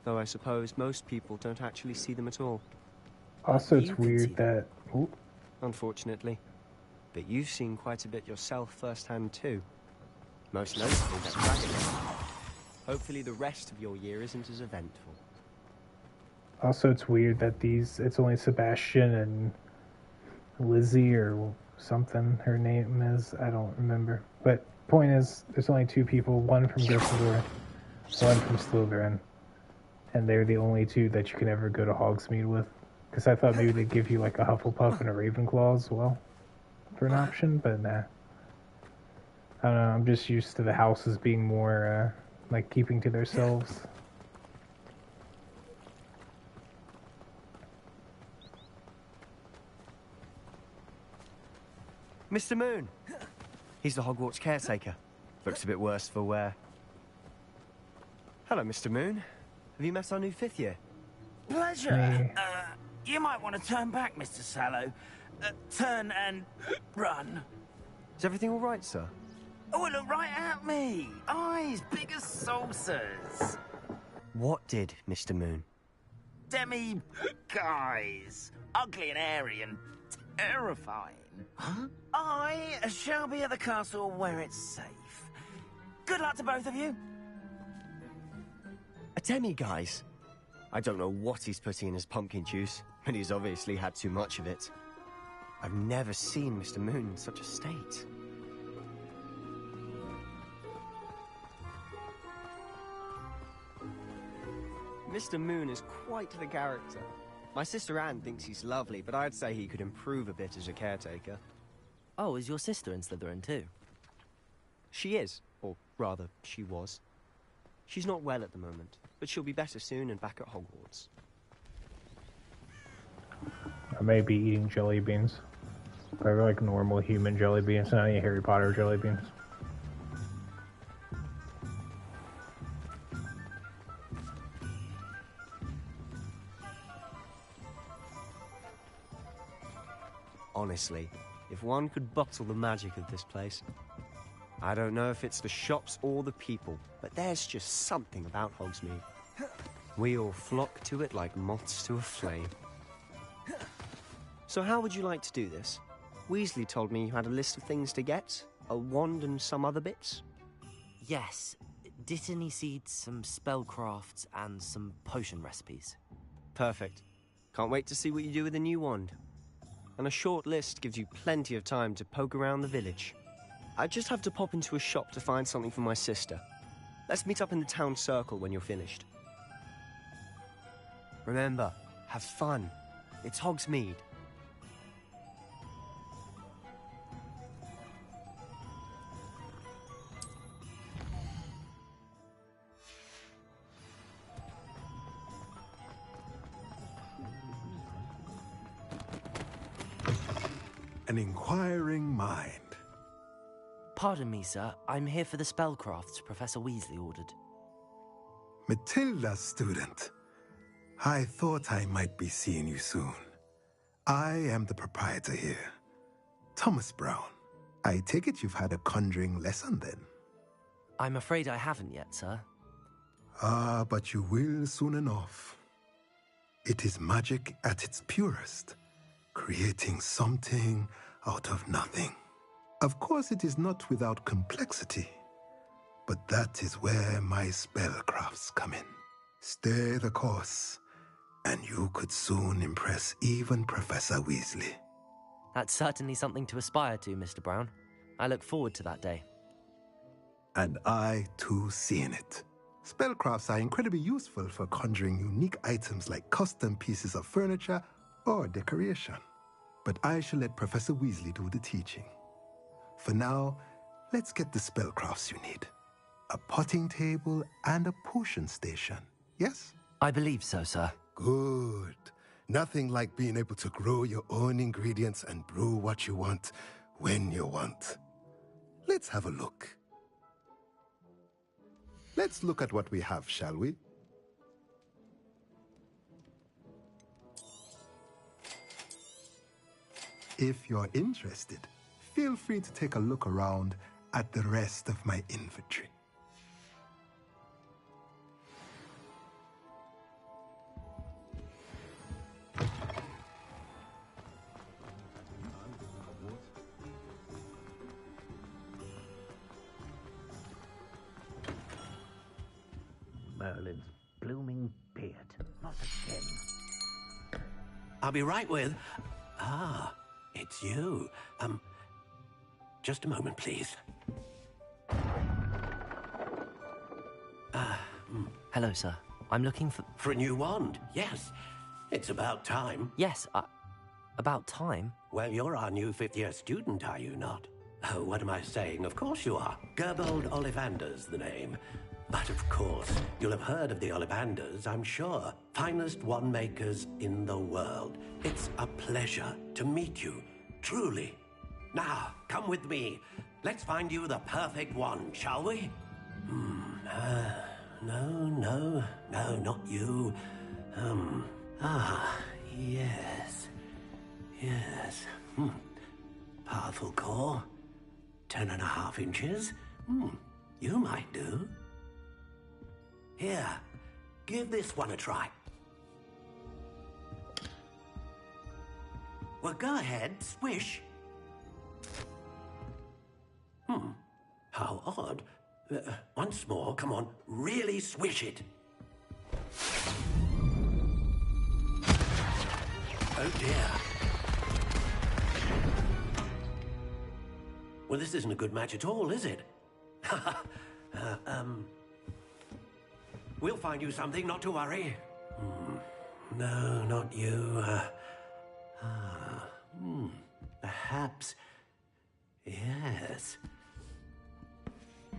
Speaker 14: Though I suppose most people don't actually see them at all.
Speaker 1: Also, it's weird that... Ooh.
Speaker 14: Unfortunately. But you've seen quite a bit yourself firsthand too. Most notably that dragon. Hopefully the rest of your year isn't as eventful.
Speaker 1: Also, it's weird that it's only Sebastian and Lizzie or something her name is. I don't remember. But point is, there's only 2 people, one from Gryffindor, one from Slytherin. And they're the only 2 that you can ever go to Hogsmeade with. Because I thought maybe they'd give you like a Hufflepuff and a Ravenclaw as well for an option, but nah. I don't know, I'm just used to the houses being more, like, keeping to themselves.
Speaker 14: Mr. Moon! He's the Hogwarts caretaker. Looks a bit worse for wear. Hello, Mr. Moon. Have you met our new 5th year?
Speaker 20: Pleasure. You might want to turn back, Mr. Sallow. Turn and run.
Speaker 14: Is everything all right, sir?
Speaker 20: Oh, look right at me. Eyes big as saucers.
Speaker 14: What did, Mr. Moon?
Speaker 20: Demi guys. Ugly and airy and terrifying. Huh? I shall be at the castle where it's safe. Good luck to both of you.
Speaker 14: A demi-guise? I don't know what he's putting in his pumpkin juice, but he's obviously had too much of it. I've never seen Mr. Moon in such a state. Mr. Moon is quite the character. My sister Anne thinks he's lovely, but I'd say he could improve a bit as a caretaker.
Speaker 4: Oh, is your sister in Slytherin too?
Speaker 14: She is, or rather, she was. She's not well at the moment, but she'll be better soon and back at Hogwarts.
Speaker 1: I may be eating jelly beans. They're like normal human jelly beans, not any Harry Potter jelly beans.
Speaker 14: Honestly, if one could bottle the magic of this place. I don't know if it's the shops or the people, but there's just something about Hogsmeade. We all flock to it like moths to a flame. So how would you like to do this? Weasley told me you had a list of things to get, a wand and some other bits.
Speaker 4: Yes, Dittany seeds, some spellcrafts, and some potion recipes.
Speaker 14: Perfect. Can't wait to see what you do with the new wand. And a short list gives you plenty of time to poke around the village. I just have to pop into a shop to find something for my sister. Let's meet up in the town circle when you're finished. Remember, have fun. It's Hogsmeade.
Speaker 21: An inquiring mind.
Speaker 4: Pardon me, sir. I'm here for the spellcrafts Professor Weasley ordered.
Speaker 21: Matilda, student. I thought I might be seeing you soon. I am the proprietor here, Thomas Brown. I take it you've had a conjuring lesson then?
Speaker 4: I'm afraid I haven't yet, sir.
Speaker 21: Ah, but you will soon enough. It is magic at its purest, creating something out of nothing. Of course, it is not without complexity, but that is where my spellcrafts come in. Stay the course, and you could soon impress even Professor Weasley.
Speaker 4: That's certainly something to aspire to, Mr. Brown. I look forward to that day.
Speaker 21: And I, too, seeing it. Spellcrafts are incredibly useful for conjuring unique items like custom pieces of furniture or decoration. But I shall let Professor Weasley do the teaching. For now, let's get the spellcrafts you need. A potting table and a potion station, yes?
Speaker 4: I believe so, sir.
Speaker 21: Good. Nothing like being able to grow your own ingredients and brew what you want when you want. Let's have a look. Let's look at what we have, shall we? If you're interested, feel free to take a look around at the rest of my inventory.
Speaker 22: Merlin's blooming beard. Not again.
Speaker 13: I'll be right with... Ah, it's you. Just a moment, please.
Speaker 4: Hello, sir. I'm looking for...
Speaker 13: For a new wand, yes. It's about time.
Speaker 4: Yes, about time?
Speaker 13: Well, you're our new fifth-year student, are you not? Oh, what am I saying? Of course you are. Gerbold Ollivander's the name. But of course, you'll have heard of the Ollivanders, I'm sure. Finest wand makers in the world. It's a pleasure to meet you, truly. Now, come with me. Let's find you the perfect wand, shall we? No, not you. Yes. Powerful core. 10.5 inches. You might do. Here, give this one a try. Well, go ahead, swish. How odd. Once more, come on, really swish it. Oh dear. Well, this isn't a good match at all, is it? We'll find you something, not to worry. No, not you. Perhaps... Yes.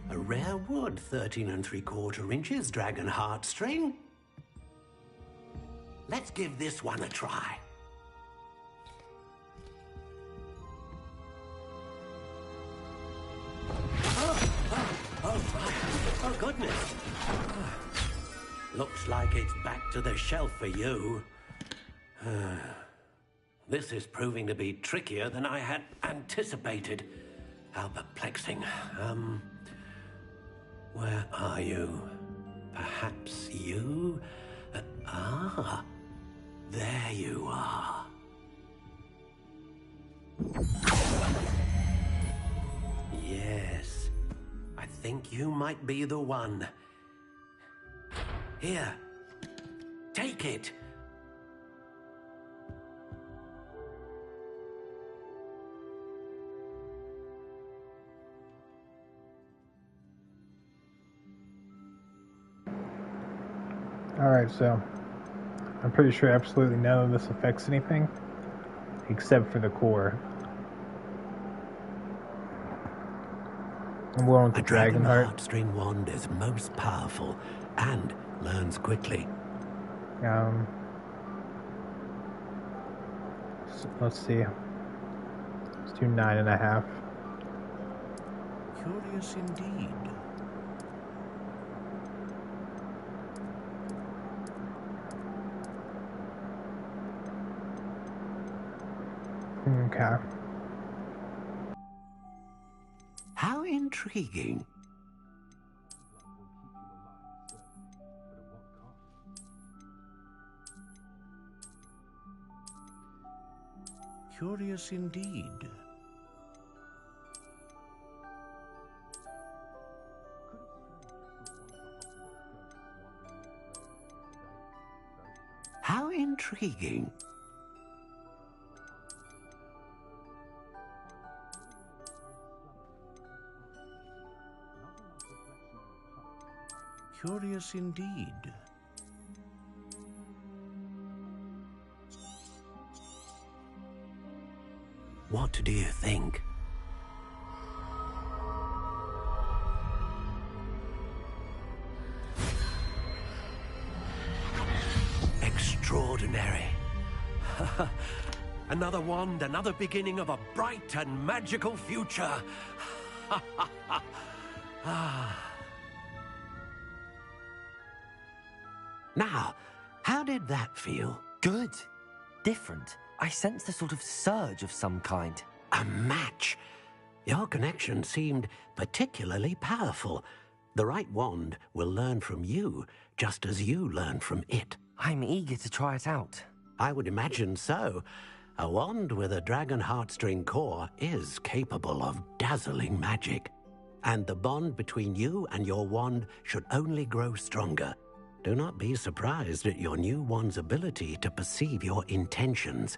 Speaker 13: A rare wood, 13 3/4 inches, dragon heartstring. Let's give this one a try. Oh, goodness. Looks like it's back to the shelf for you. This is proving to be trickier than I had anticipated. How perplexing. Where are you? Perhaps you? There you are. Yes, I think you might be the one. Here, take it.
Speaker 1: Alright, so I'm pretty sure absolutely none of this affects anything except for the core. I'm going with the Dragon
Speaker 13: Heartstring wand is most powerful and learns quickly.
Speaker 1: So let's see. Let's do 9.5.
Speaker 22: Curious indeed.
Speaker 1: Okay.
Speaker 13: How intriguing.
Speaker 22: Curious indeed.
Speaker 13: How intriguing.
Speaker 22: Curious indeed.
Speaker 13: What do you think? Extraordinary. Another wand, another beginning of a bright and magical future. Now, how did that feel?
Speaker 4: Good. Different. I sensed a sort of surge of some kind.
Speaker 13: A match. Your connection seemed particularly powerful. The right wand will learn from you, just as you learn from it.
Speaker 4: I'm eager to try it out.
Speaker 13: I would imagine so. A wand with a dragon heartstring core is capable of dazzling magic. And the bond between you and your wand should only grow stronger. Do not be surprised at your new wand's ability to perceive your intentions,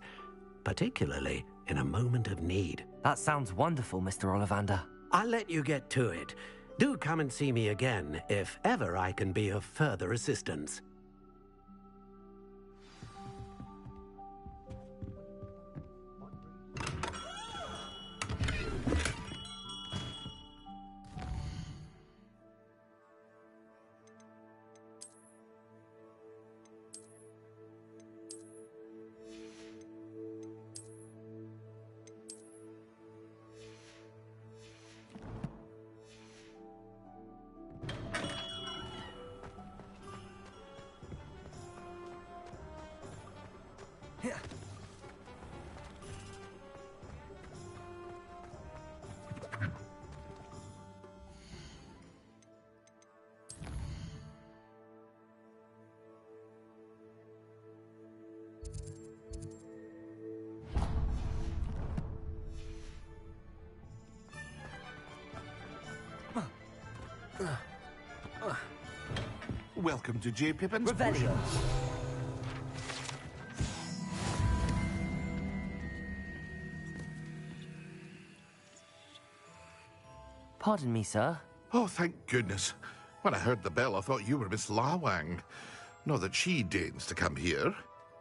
Speaker 13: particularly in a moment of need.
Speaker 4: That sounds wonderful, Mr. Ollivander.
Speaker 13: I'll let you get to it. Do come and see me again if ever I can be of further assistance.
Speaker 11: Welcome to J. Pippin's
Speaker 4: Revelio. Pardon me, sir.
Speaker 11: Oh, thank goodness. When I heard the bell, I thought you were Miss Lawang. Not that she deigns to come here.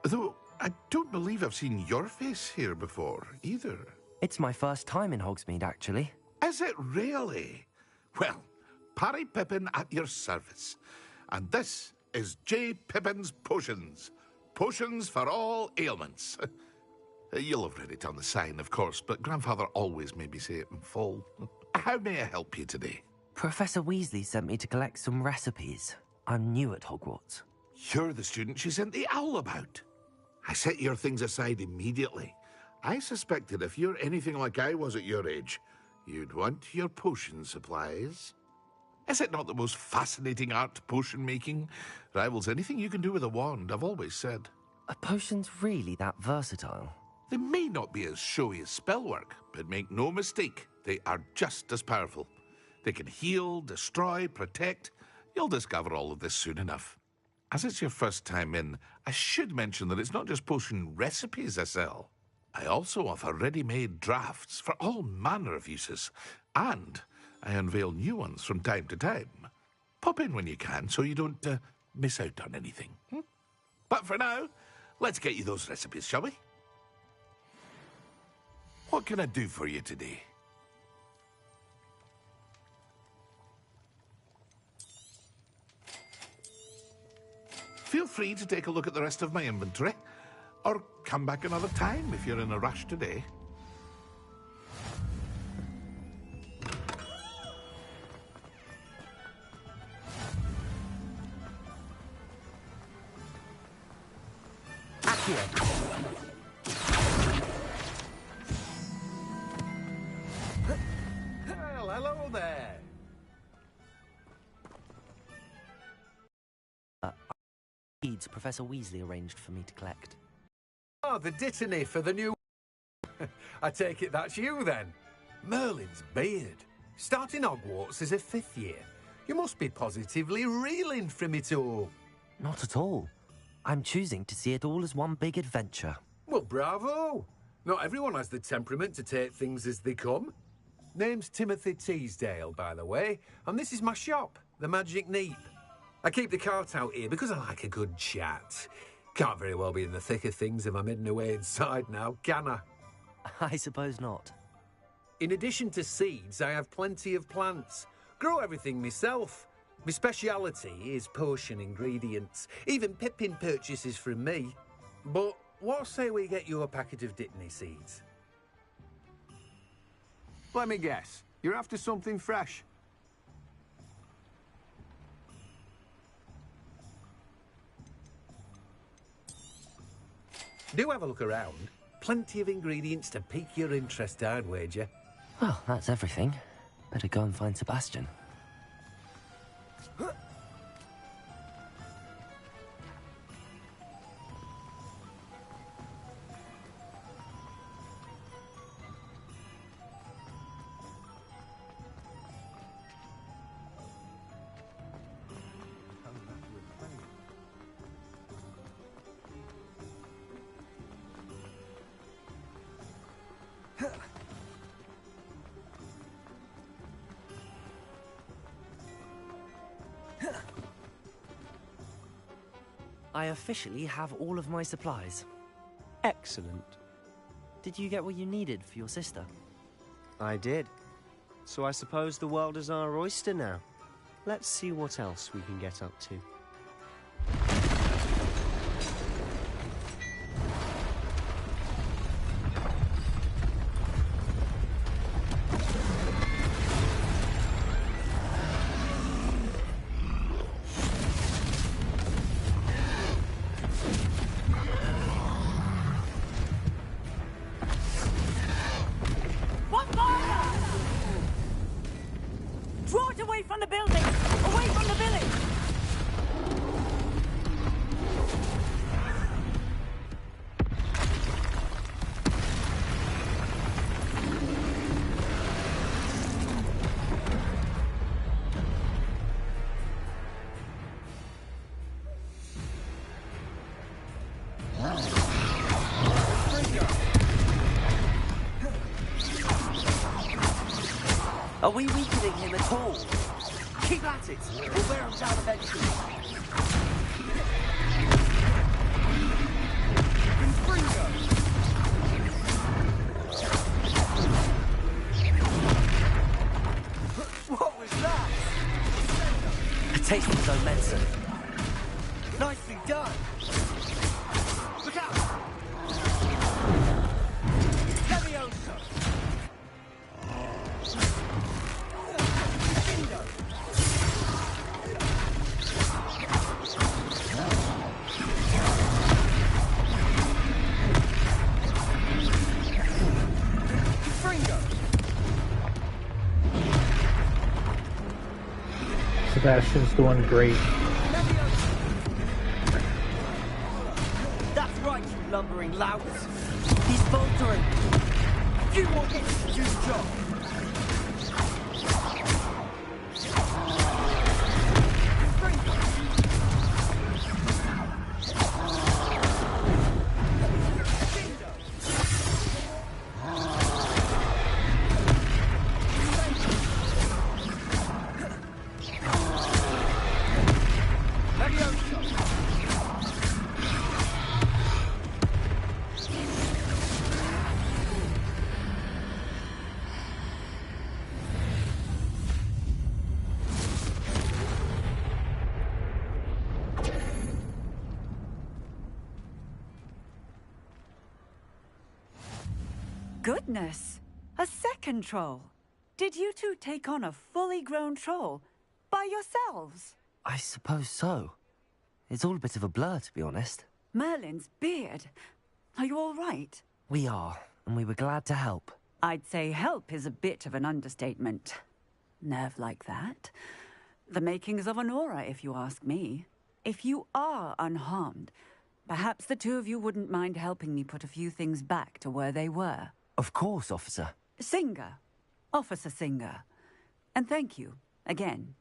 Speaker 11: Though I don't believe I've seen your face here before, either.
Speaker 4: It's my first time in Hogsmeade, actually.
Speaker 11: Is it really? Well, Parry Pippin at your service. And this is J. Pippin's Potions. Potions for all ailments. You'll have read it on the sign, of course, but Grandfather always made me say it in full. How may I help you today?
Speaker 4: Professor Weasley sent me to collect some recipes. I'm new at Hogwarts.
Speaker 11: You're the student she sent the owl about. I set your things aside immediately. I suspected if you're anything like I was at your age, you'd want your potion supplies. Is it not the most fascinating art, potion making? Rivals anything you can do with a wand, I've always said.
Speaker 4: Are potions really that versatile?
Speaker 11: They may not be as showy as spellwork, but make no mistake, they are just as powerful. They can heal, destroy, protect. You'll discover all of this soon enough. As it's your first time in, I should mention that it's not just potion recipes I sell. I also offer ready-made drafts for all manner of uses, and I unveil new ones from time to time. Pop in when you can so you don't miss out on anything. But for now, let's get you those recipes, shall we? What can I do for you today? Feel free to take a look at the rest of my inventory, or come back another time if you're in a rush today.
Speaker 13: Well, hello there.
Speaker 4: Seeds Professor Weasley arranged for me to collect.
Speaker 3: Oh, the dittany for the new... I take it that's you, then. Merlin's beard. Starting Hogwarts as a 5th year. You must be positively reeling from it all.
Speaker 4: Not at all. I'm choosing to see it all as one big adventure.
Speaker 3: Well, bravo. Not everyone has the temperament to take things as they come. Name's Timothy Teasdale, by the way, and this is my shop, the Magic Neep. I keep the cart out here because I like a good chat. Can't very well be in the thick of things if I'm hidden away inside now, can I?
Speaker 4: I suppose not.
Speaker 3: In addition to seeds, I have plenty of plants. Grow everything myself. My speciality is potion ingredients. Even Pippin purchases from me. But what say we get you a packet of dittany seeds?
Speaker 10: Let me guess. You're after something fresh.
Speaker 3: Do have a look around. Plenty of ingredients to pique your interest, I'd wager.
Speaker 4: Well, that's everything. Better go and find Sebastian. I officially have all of my supplies.
Speaker 14: Excellent.
Speaker 4: Did you get what you needed for your sister?
Speaker 14: I did. So I suppose the world is our oyster now. Let's see what else we can get up to.
Speaker 15: Draw it away from the building! Away from the village!
Speaker 4: Are we weakening him at all?
Speaker 6: Keep at it. We'll wear them down eventually.
Speaker 15: What was that?
Speaker 4: A taste of his own medicine.
Speaker 15: Nicely done. Look out! Leviosa! Bingo! Fringo!
Speaker 1: Sebastian's doing great.
Speaker 15: That's right, you lumbering louts. He's faltering. You more hits to do the job.
Speaker 12: Goodness! A second troll. Did you two take on a fully grown troll by yourselves?
Speaker 4: I suppose so. It's all a bit of a blur, to be honest.
Speaker 12: Merlin's beard. Are you all right?
Speaker 4: We are, and we were glad to help.
Speaker 12: I'd say help is a bit of an understatement. Nerve like that. The makings of an aura, if you ask me. If you are unharmed, perhaps the two of you wouldn't mind helping me put a few things back to where they were.
Speaker 4: Of course, officer.
Speaker 12: Singer. Officer Singer. And thank you, again.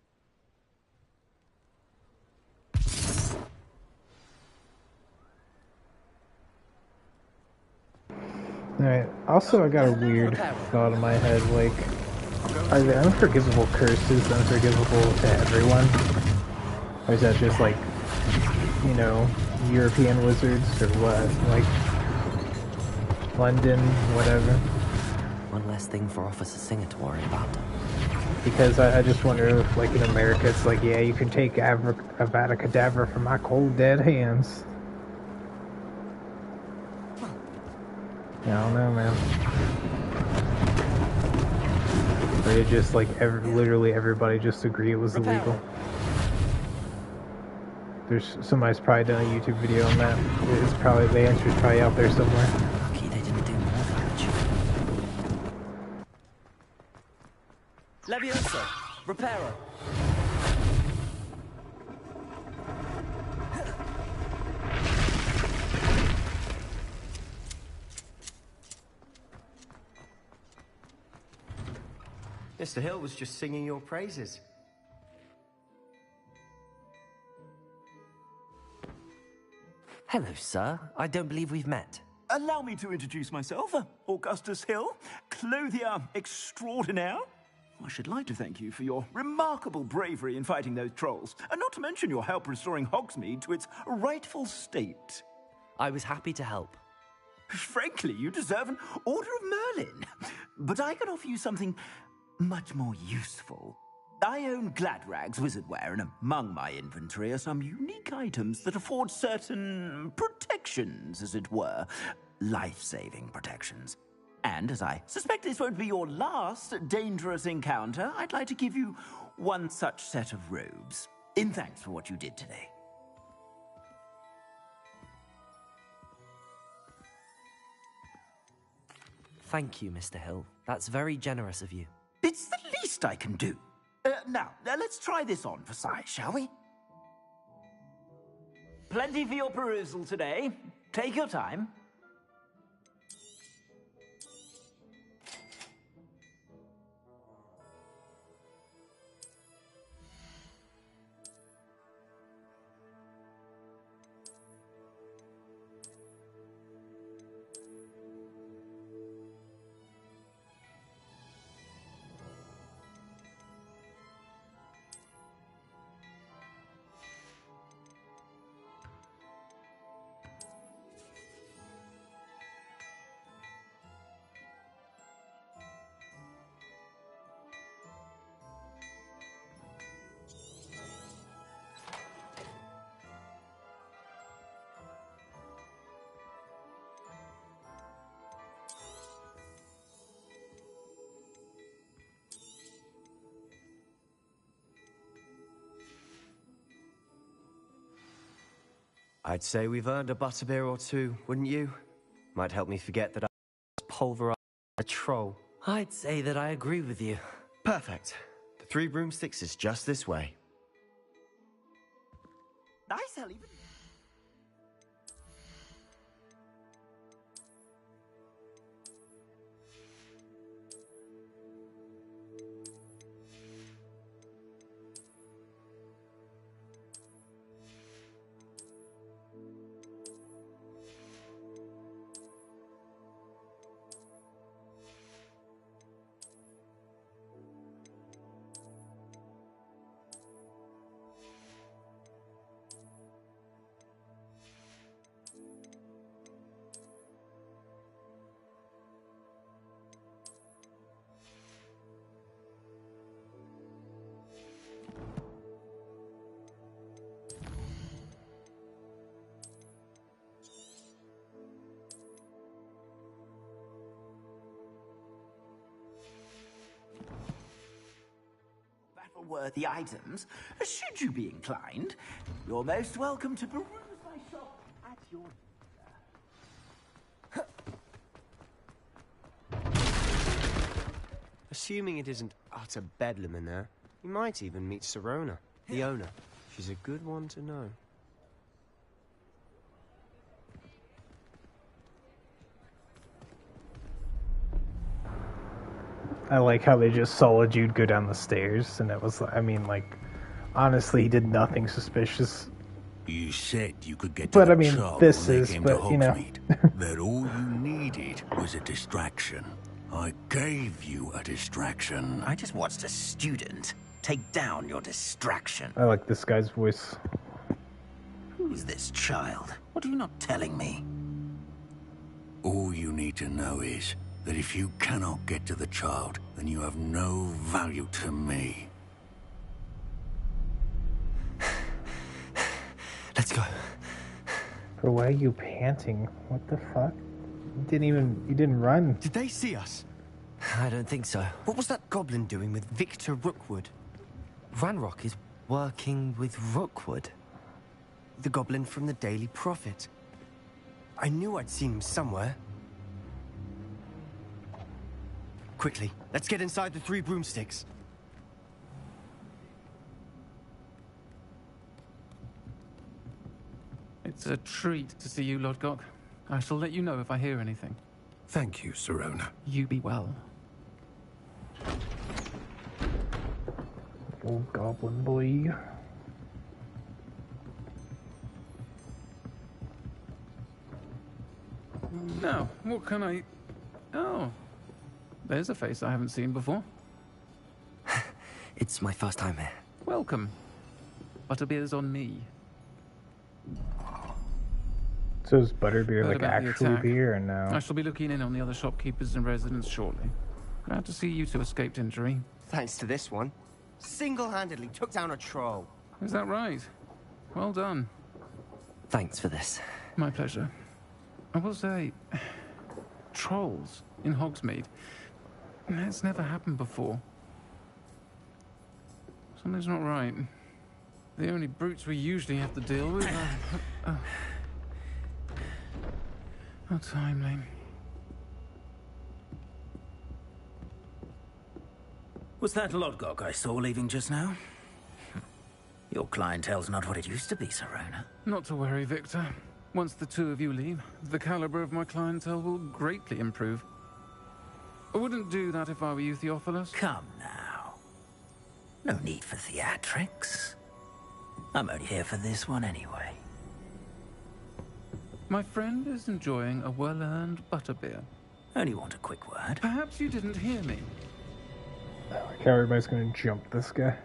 Speaker 1: Alright, also I got a weird thought in my head, like, are the unforgivable curses unforgivable to everyone? Or is that just like, you know, European wizards or what? Like, London, whatever.
Speaker 4: One less thing for Officer Singer to worry about.
Speaker 1: Because I just wonder if, like, in America, it's like, yeah, you can take Avada Kedavra from my cold dead hands. I don't know, man. Or it just, like, literally everybody just agree it was illegal. There's somebody's probably done a YouTube video on that. It's probably, the answer's probably out there somewhere.
Speaker 4: Lucky they didn't do more damage.
Speaker 6: Leviosa! Reparo!
Speaker 14: Mr. Hill was just singing your praises.
Speaker 4: Hello, sir. I don't believe we've met.
Speaker 20: Allow me to introduce myself, Augustus Hill, clothier extraordinaire. I should like to thank you for your remarkable bravery in fighting those trolls, and not to mention your help restoring Hogsmeade to its rightful state.
Speaker 4: I was happy to help.
Speaker 20: Frankly, you deserve an Order of Merlin. But I can offer you something much more useful. I own Gladrag's wizardware, and among my inventory are some unique items that afford certain protections, as it were. Life-saving protections. And as I suspect this won't be your last dangerous encounter, I'd like to give you one such set of robes, in thanks for what you did today.
Speaker 4: Thank you, Mr. Hill. That's very generous of you.
Speaker 20: It's the least I can do. Now, let's try this on for size, shall we? Plenty for your perusal today. Take your time.
Speaker 14: I'd say we've earned a butterbeer or two, wouldn't you? Might help me forget that I pulverized a troll.
Speaker 4: I'd say that I agree with you.
Speaker 14: Perfect. The Three Broomsticks is just this way.
Speaker 20: Nice, I'll even... Worthy items, should you be inclined. You're most welcome to peruse my shop at your
Speaker 14: Assuming it isn't utter bedlam in there, you might even meet Sirona, the owner. She's a good one to know.
Speaker 1: I like how they just saw a dude go down the stairs, and it was, I mean, like, honestly, he did nothing suspicious.
Speaker 22: You said you could get to
Speaker 1: But
Speaker 22: the
Speaker 1: I mean,
Speaker 22: child
Speaker 1: this
Speaker 22: when they
Speaker 1: is,
Speaker 22: came
Speaker 1: but,
Speaker 22: to
Speaker 1: you know.
Speaker 22: Hogsmeade. That all you needed was a distraction. I gave you a distraction.
Speaker 20: I just watched a student take down your distraction.
Speaker 1: I like this guy's voice.
Speaker 20: Who's this child? What are you not telling me?
Speaker 22: All you need to know is that if you cannot get to the child, then you have no value to me.
Speaker 4: Let's go.
Speaker 1: But why are you panting? What the fuck? You didn't run.
Speaker 14: Did they see us?
Speaker 4: I don't think so.
Speaker 14: What was that goblin doing with Victor Rookwood?
Speaker 4: Ranrock is working with Rookwood.
Speaker 14: The goblin from the Daily Prophet. I knew I'd seen him somewhere. Quickly, let's get inside the Three Broomsticks.
Speaker 5: It's a treat to see you, Lodgok. I shall let you know if I hear anything.
Speaker 22: Thank you, Sirona.
Speaker 5: You be well.
Speaker 1: Old goblin boy.
Speaker 5: Now, what can I... Oh, there's a face I haven't seen before.
Speaker 4: It's my first time here.
Speaker 5: Welcome. Butterbeer's on me.
Speaker 1: So is butterbeer
Speaker 5: Heard
Speaker 1: like
Speaker 5: about the
Speaker 1: actually
Speaker 5: attack.
Speaker 1: beer or no?
Speaker 5: I shall be looking in on the other shopkeepers and residents shortly. Glad to see you two escaped injury.
Speaker 14: Thanks to this one. Single-handedly took down a troll.
Speaker 5: Is that right? Well done.
Speaker 4: Thanks for this.
Speaker 5: My pleasure. I will say, trolls in Hogsmeade. It's never happened before. Something's not right. The only brutes we usually have to deal with are... How timely.
Speaker 20: Was that Lodgok I saw leaving just now? Your clientele's not what it used to be, Sirona.
Speaker 5: Not to worry, Victor. Once the two of you leave, the caliber of my clientele will greatly improve. I wouldn't do that if I were you, Theophilus.
Speaker 20: Come now. No need for theatrics. I'm only here for this one anyway.
Speaker 5: My friend is enjoying a well-earned butterbeer.
Speaker 20: Only want a quick word.
Speaker 5: Perhaps you didn't hear me.
Speaker 1: Like how everybody's gonna jump this guy.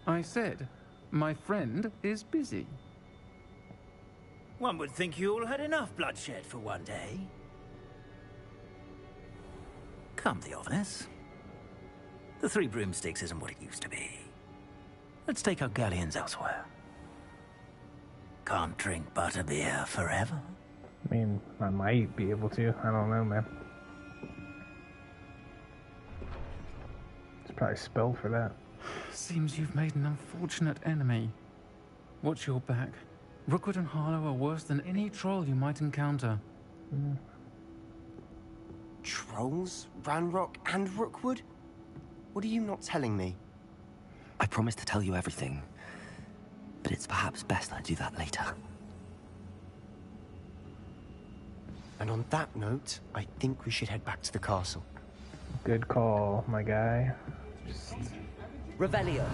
Speaker 5: I said, my friend is busy.
Speaker 20: One would think you all had enough bloodshed for one day. Come, Theophilus. The Three Broomsticks isn't what it used to be. Let's take our galleons elsewhere. Can't drink butterbeer forever.
Speaker 1: I mean, I might be able to. I don't know, man. It's probably spelled for that.
Speaker 5: Seems you've made an unfortunate enemy. Watch your back. Rookwood and Harlow are worse than any troll you might encounter.
Speaker 14: Trolls? Ranrock and Rookwood? What are you not telling me?
Speaker 4: I promised to tell you everything, but it's perhaps best I do that later.
Speaker 14: And on that note, I think we should head back to the castle.
Speaker 1: Good call, my guy. Just
Speaker 4: Revelio.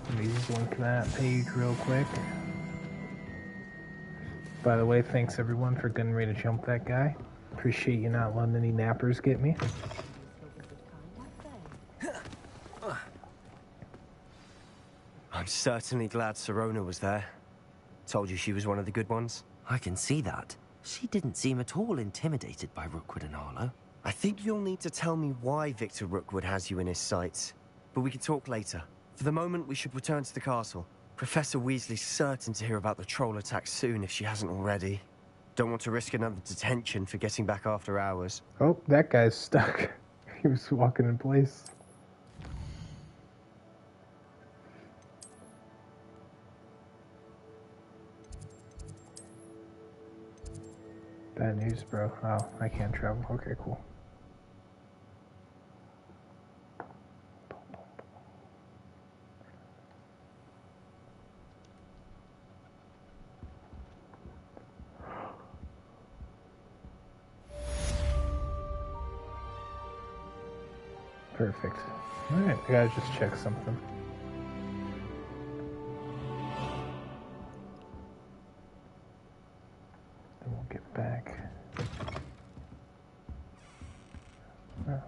Speaker 1: let me just link that page real quick. By the way, thanks everyone for getting ready to jump that guy. Appreciate you not letting any nappers get me.
Speaker 14: I'm certainly glad Sirona was there. Told you she was one of the good ones.
Speaker 4: I can see that. She didn't seem at all intimidated by Rookwood and Harlow.
Speaker 14: I think you'll need to tell me why Victor Rookwood has you in his sights. But we can talk later. For the moment, we should return to the castle. Professor Weasley's certain to hear about the troll attack soon if she hasn't already. Don't want to risk another detention for getting back after hours.
Speaker 1: Oh, that guy's stuck. He was walking in place. Bad news, bro. Oh, I can't travel. Okay, cool. Perfect. Alright, I gotta just check something. Then we'll get back. Oh.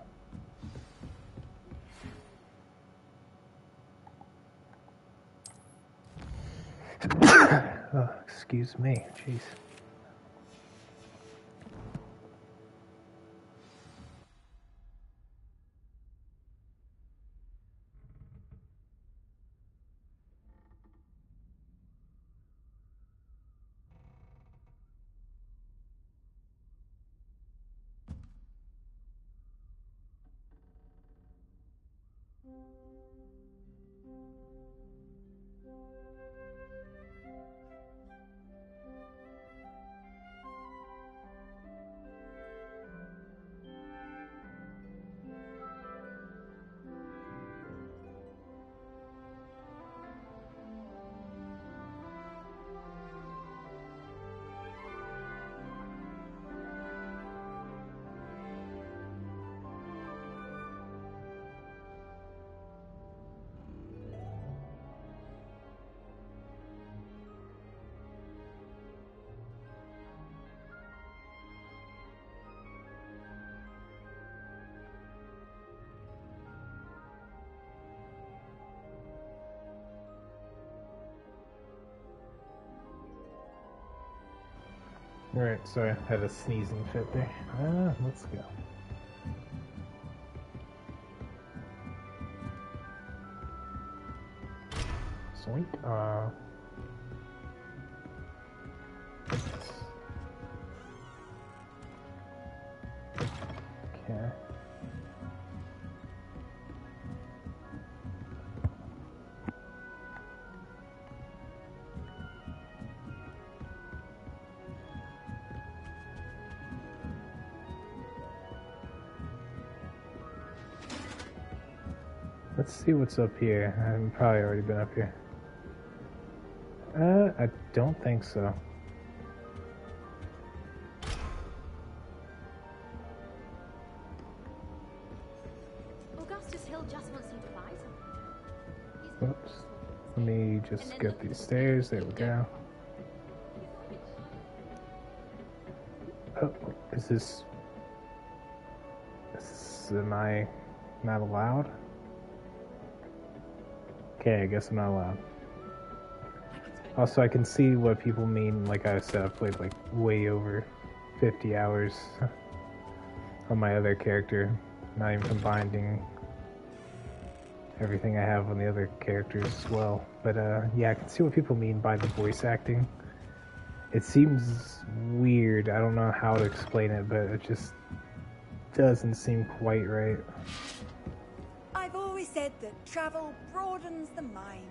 Speaker 1: Oh, excuse me. Jeez. Alright, sorry, I had a sneezing fit there. Let's go. Sweet. Okay. Let's see what's up here. I've probably already been up here. I don't think so.
Speaker 2: Augustus Hill just wants you to buy something.
Speaker 1: Oops. Let me just get these stairs. There we go. Oh, is this... Am I not allowed? Okay, I guess I'm not allowed. Also, I can see what people mean. Like I said, I've played like way over 50 hours on my other character, not even combining everything I have on the other characters as well. But yeah, I can see what people mean by the voice acting. It seems weird. I don't know how to explain it, but it just doesn't seem quite right.
Speaker 19: I've always said that travel broadens the mind.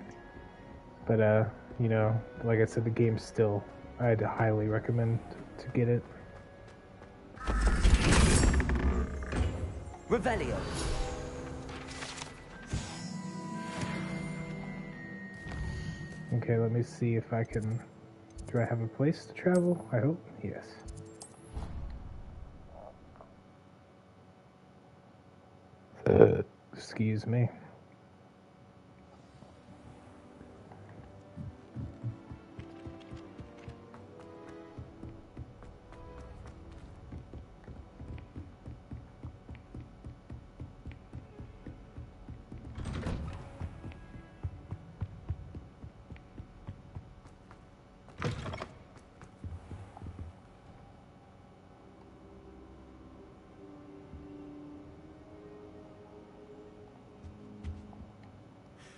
Speaker 1: But you know, like I said, the game's still, I'd highly recommend to get it.
Speaker 4: Revelio.
Speaker 1: Okay, let me see if I can... Do I have a place to travel? I hope. Yes. Excuse me.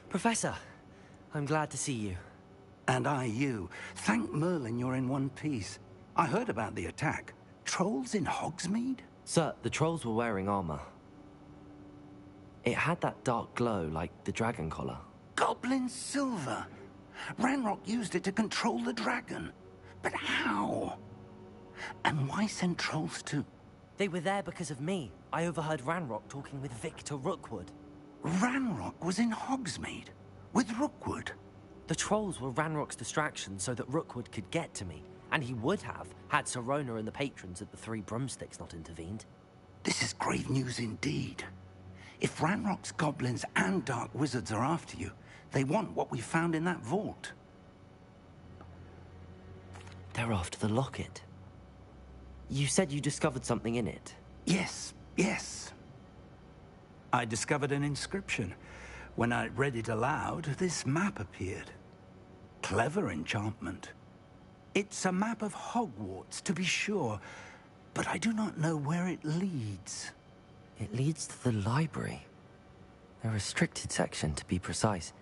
Speaker 4: Professor, I'm glad to see you.
Speaker 22: And I you. Thank Merlin you're in one piece. I heard about the attack. Trolls in Hogsmeade?
Speaker 4: Sir, the trolls were wearing armor. It had that dark glow like the dragon collar.
Speaker 22: Goblin silver. Ranrock used it to control the dragon. But how? And why send trolls too?
Speaker 4: They were there because of me. I overheard Ranrock talking with Victor Rookwood.
Speaker 22: Ranrock was in Hogsmeade? With Rookwood?
Speaker 4: The trolls were Ranrock's distraction so that Rookwood could get to me. And he would have, had Sirona and the patrons at the Three Broomsticks not intervened.
Speaker 22: This is grave news indeed. If Ranrock's goblins and dark wizards are after you, they want what we found in that vault.
Speaker 4: They're after the locket. You said you discovered something in it.
Speaker 22: Yes. I discovered an inscription. When I read it aloud, this map appeared. Clever enchantment. It's a map of Hogwarts, to be sure, but I do not know where it leads.
Speaker 4: It leads to the library. A restricted section, to be precise,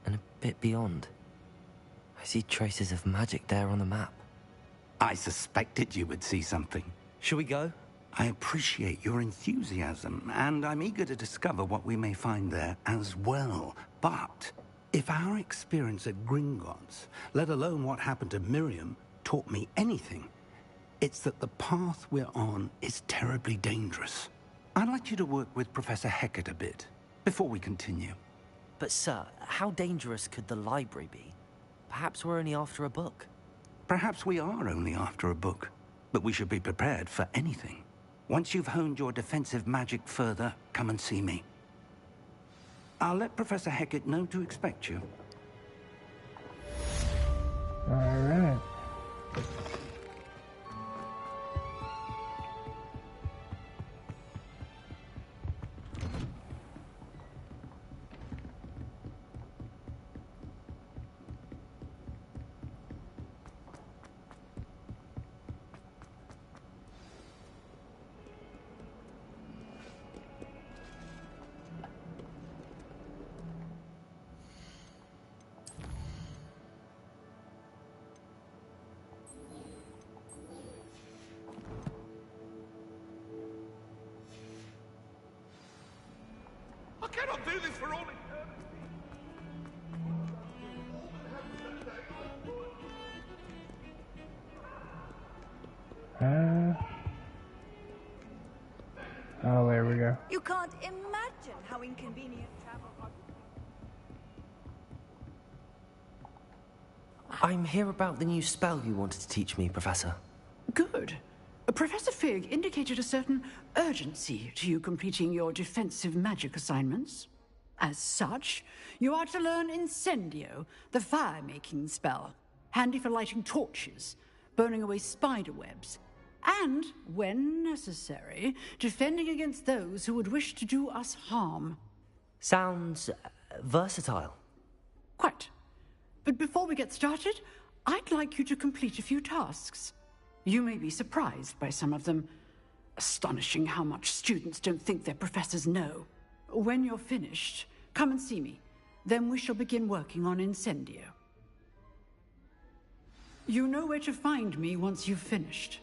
Speaker 4: and a bit beyond. I see traces of magic there on the map.
Speaker 22: I suspected you would see something.
Speaker 4: Shall we go?
Speaker 22: I appreciate your enthusiasm, and I'm eager to discover what we may find there as well. But if our experience at Gringotts, let alone what happened to Miriam, taught me anything, it's that the path we're on is terribly dangerous. I'd like you to work with Professor Hecat a bit, before we continue.
Speaker 4: But sir, how dangerous could the library be? Perhaps we're only after a book.
Speaker 22: Perhaps we are only after a book, but we should be prepared for anything. Once you've honed your defensive magic further, come and see me. I'll let Professor Hecat know to expect you.
Speaker 1: All right.
Speaker 11: I cannot do this for all eternity.
Speaker 1: Oh, there we go.
Speaker 19: You can't imagine how inconvenient travel was.
Speaker 4: I'm here about the new spell you wanted to teach me, Professor.
Speaker 16: Good. Professor Fig indicated a certain urgency to you completing your defensive magic assignments. As such, you are to learn Incendio, the fire-making spell, handy for lighting torches, burning away spider webs, and, when necessary, defending against those who would wish to do us harm.
Speaker 4: Sounds versatile.
Speaker 16: Quite. But before we get started, I'd like you to complete a few tasks. You may be surprised by some of them. Astonishing how much students don't think their professors know. When you're finished, come and see me. Then we shall begin working on Incendio. You know where to find me once you've finished.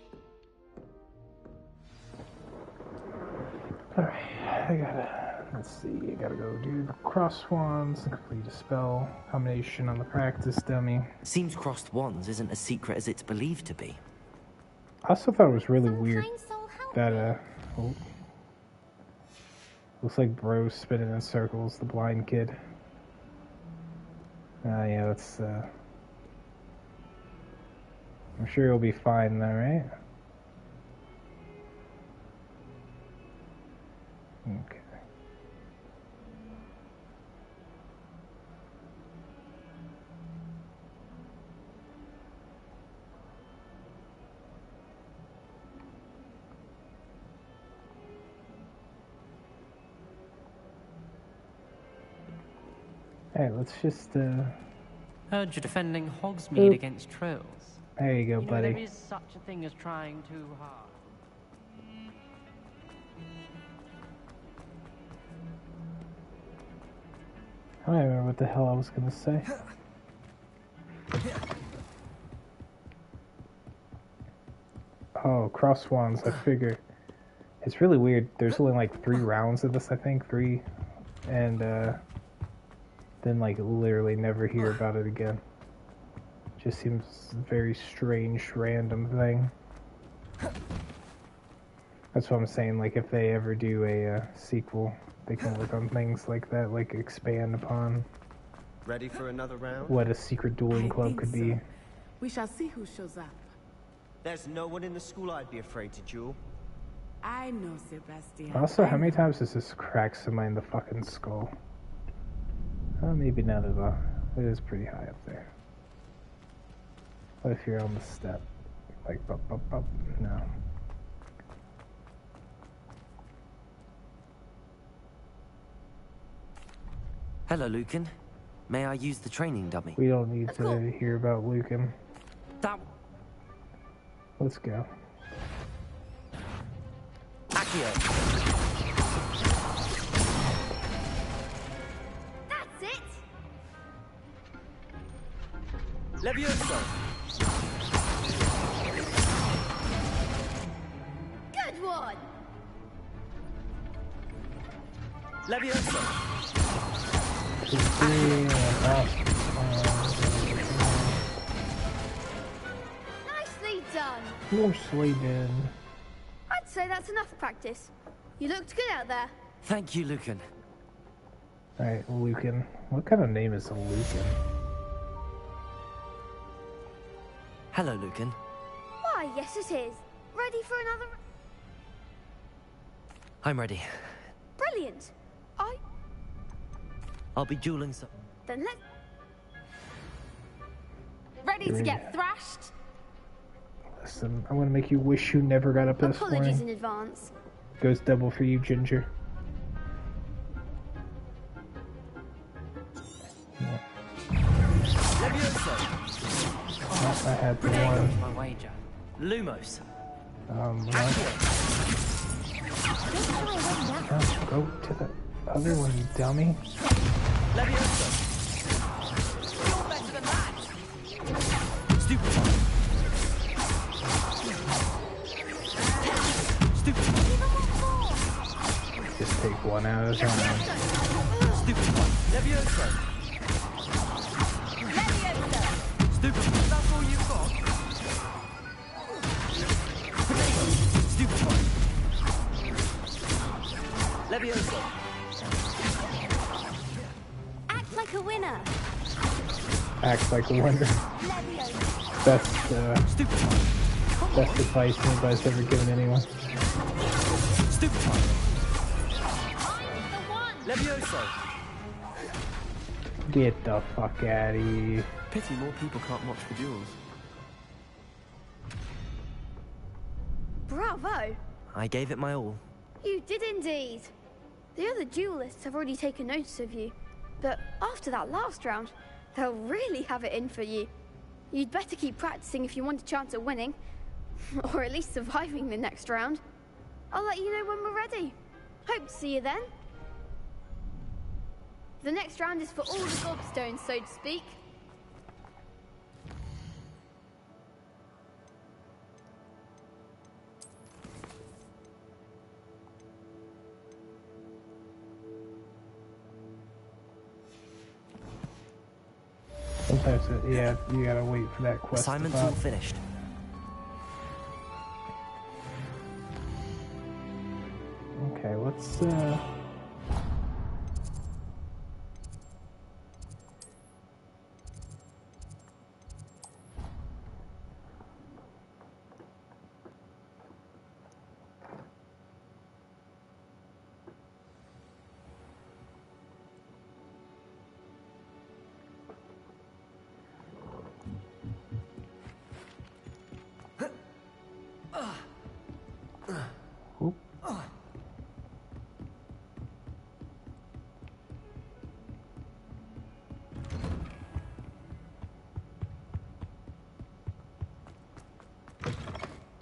Speaker 1: Alright, I gotta Let's see, you gotta go do the cross wands and complete a spell combination on the practice dummy.
Speaker 4: Seems crossed wands isn't as secret as it's believed to be.
Speaker 1: I also thought it was really weird that, oh, looks like bro's spinning in circles, the blind kid. Yeah, that's, I'm sure he'll be fine though, right? Okay. Hey, let's just,
Speaker 8: Heard you're defending Hogsmeade
Speaker 1: Oop.
Speaker 8: against trolls.
Speaker 1: There you go,
Speaker 8: You know,
Speaker 1: buddy.
Speaker 8: there is such a thing as trying too hard.
Speaker 1: I don't remember what the hell I was gonna say. Oh, cross wands, I figure. It's really weird. There's only like 3 rounds of this, I think. 3. And, then, like, literally never hear about it again. Just seems a very strange, random thing. That's what I'm saying. Like, if they ever do a sequel, they can work on things like that, like expand upon
Speaker 14: Ready for another round?
Speaker 1: what a secret dueling club could be.
Speaker 7: We shall see who shows up.
Speaker 14: There's no one in the school I'd be afraid to duel.
Speaker 7: I know, Sebastian.
Speaker 1: Also, how many times does this crack somebody in the fucking skull? Maybe not at all. It is pretty high up there. What if you're on the step? Like, up? No.
Speaker 4: Hello, Lucan. May I use the training dummy?
Speaker 1: We don't need to hear about Lucan. Let's go.
Speaker 4: Accio.
Speaker 18: That's it!
Speaker 4: Levioso.
Speaker 18: Good one!
Speaker 4: Levioso.
Speaker 18: Nicely done!
Speaker 1: Mostly done.
Speaker 18: I'd say that's enough practice. You looked good out there.
Speaker 4: Thank you, Lucan.
Speaker 1: Alright, Lucan. What kind of name is a Lucan?
Speaker 4: Hello, Lucan.
Speaker 18: Why, yes it is. Ready for another...
Speaker 4: I'm ready.
Speaker 18: Brilliant!
Speaker 4: I'll be dueling some...
Speaker 18: Then let's...
Speaker 7: Ready to get thrashed?
Speaker 1: Listen, I'm gonna make you wish you never got up this
Speaker 18: Apologies
Speaker 1: morning.
Speaker 18: in advance.
Speaker 1: Goes double for you, Ginger. I had the one.
Speaker 8: My wager.
Speaker 4: Lumos.
Speaker 1: Go to the other one, you dummy.
Speaker 4: Levioso. You're better than that. Stupid. Stupid.
Speaker 1: Just take one out of time.
Speaker 4: Stupid. Levioso. Stupid. That's all you've got. Stupid. Levioso.
Speaker 18: Act like a winner.
Speaker 1: Act like a winner. Best advice anybody's ever given anyone.
Speaker 4: Stupid. Levioso.
Speaker 1: Get the fuck out of here.
Speaker 4: Pity more people can't watch the duels.
Speaker 18: Bravo!
Speaker 4: I gave it my all.
Speaker 18: You did indeed. The other duelists have already taken notice of you, but after that last round, they'll really have it in for you. You'd better keep practicing if you want a chance at winning, or at least surviving the next round. I'll let you know when we're ready. Hope to see you then. The next round is for all the gobstones, so to speak.
Speaker 1: Sometimes, yeah, you gotta wait for that quest.
Speaker 4: Assignment's all finished.
Speaker 1: Okay, let's Oop.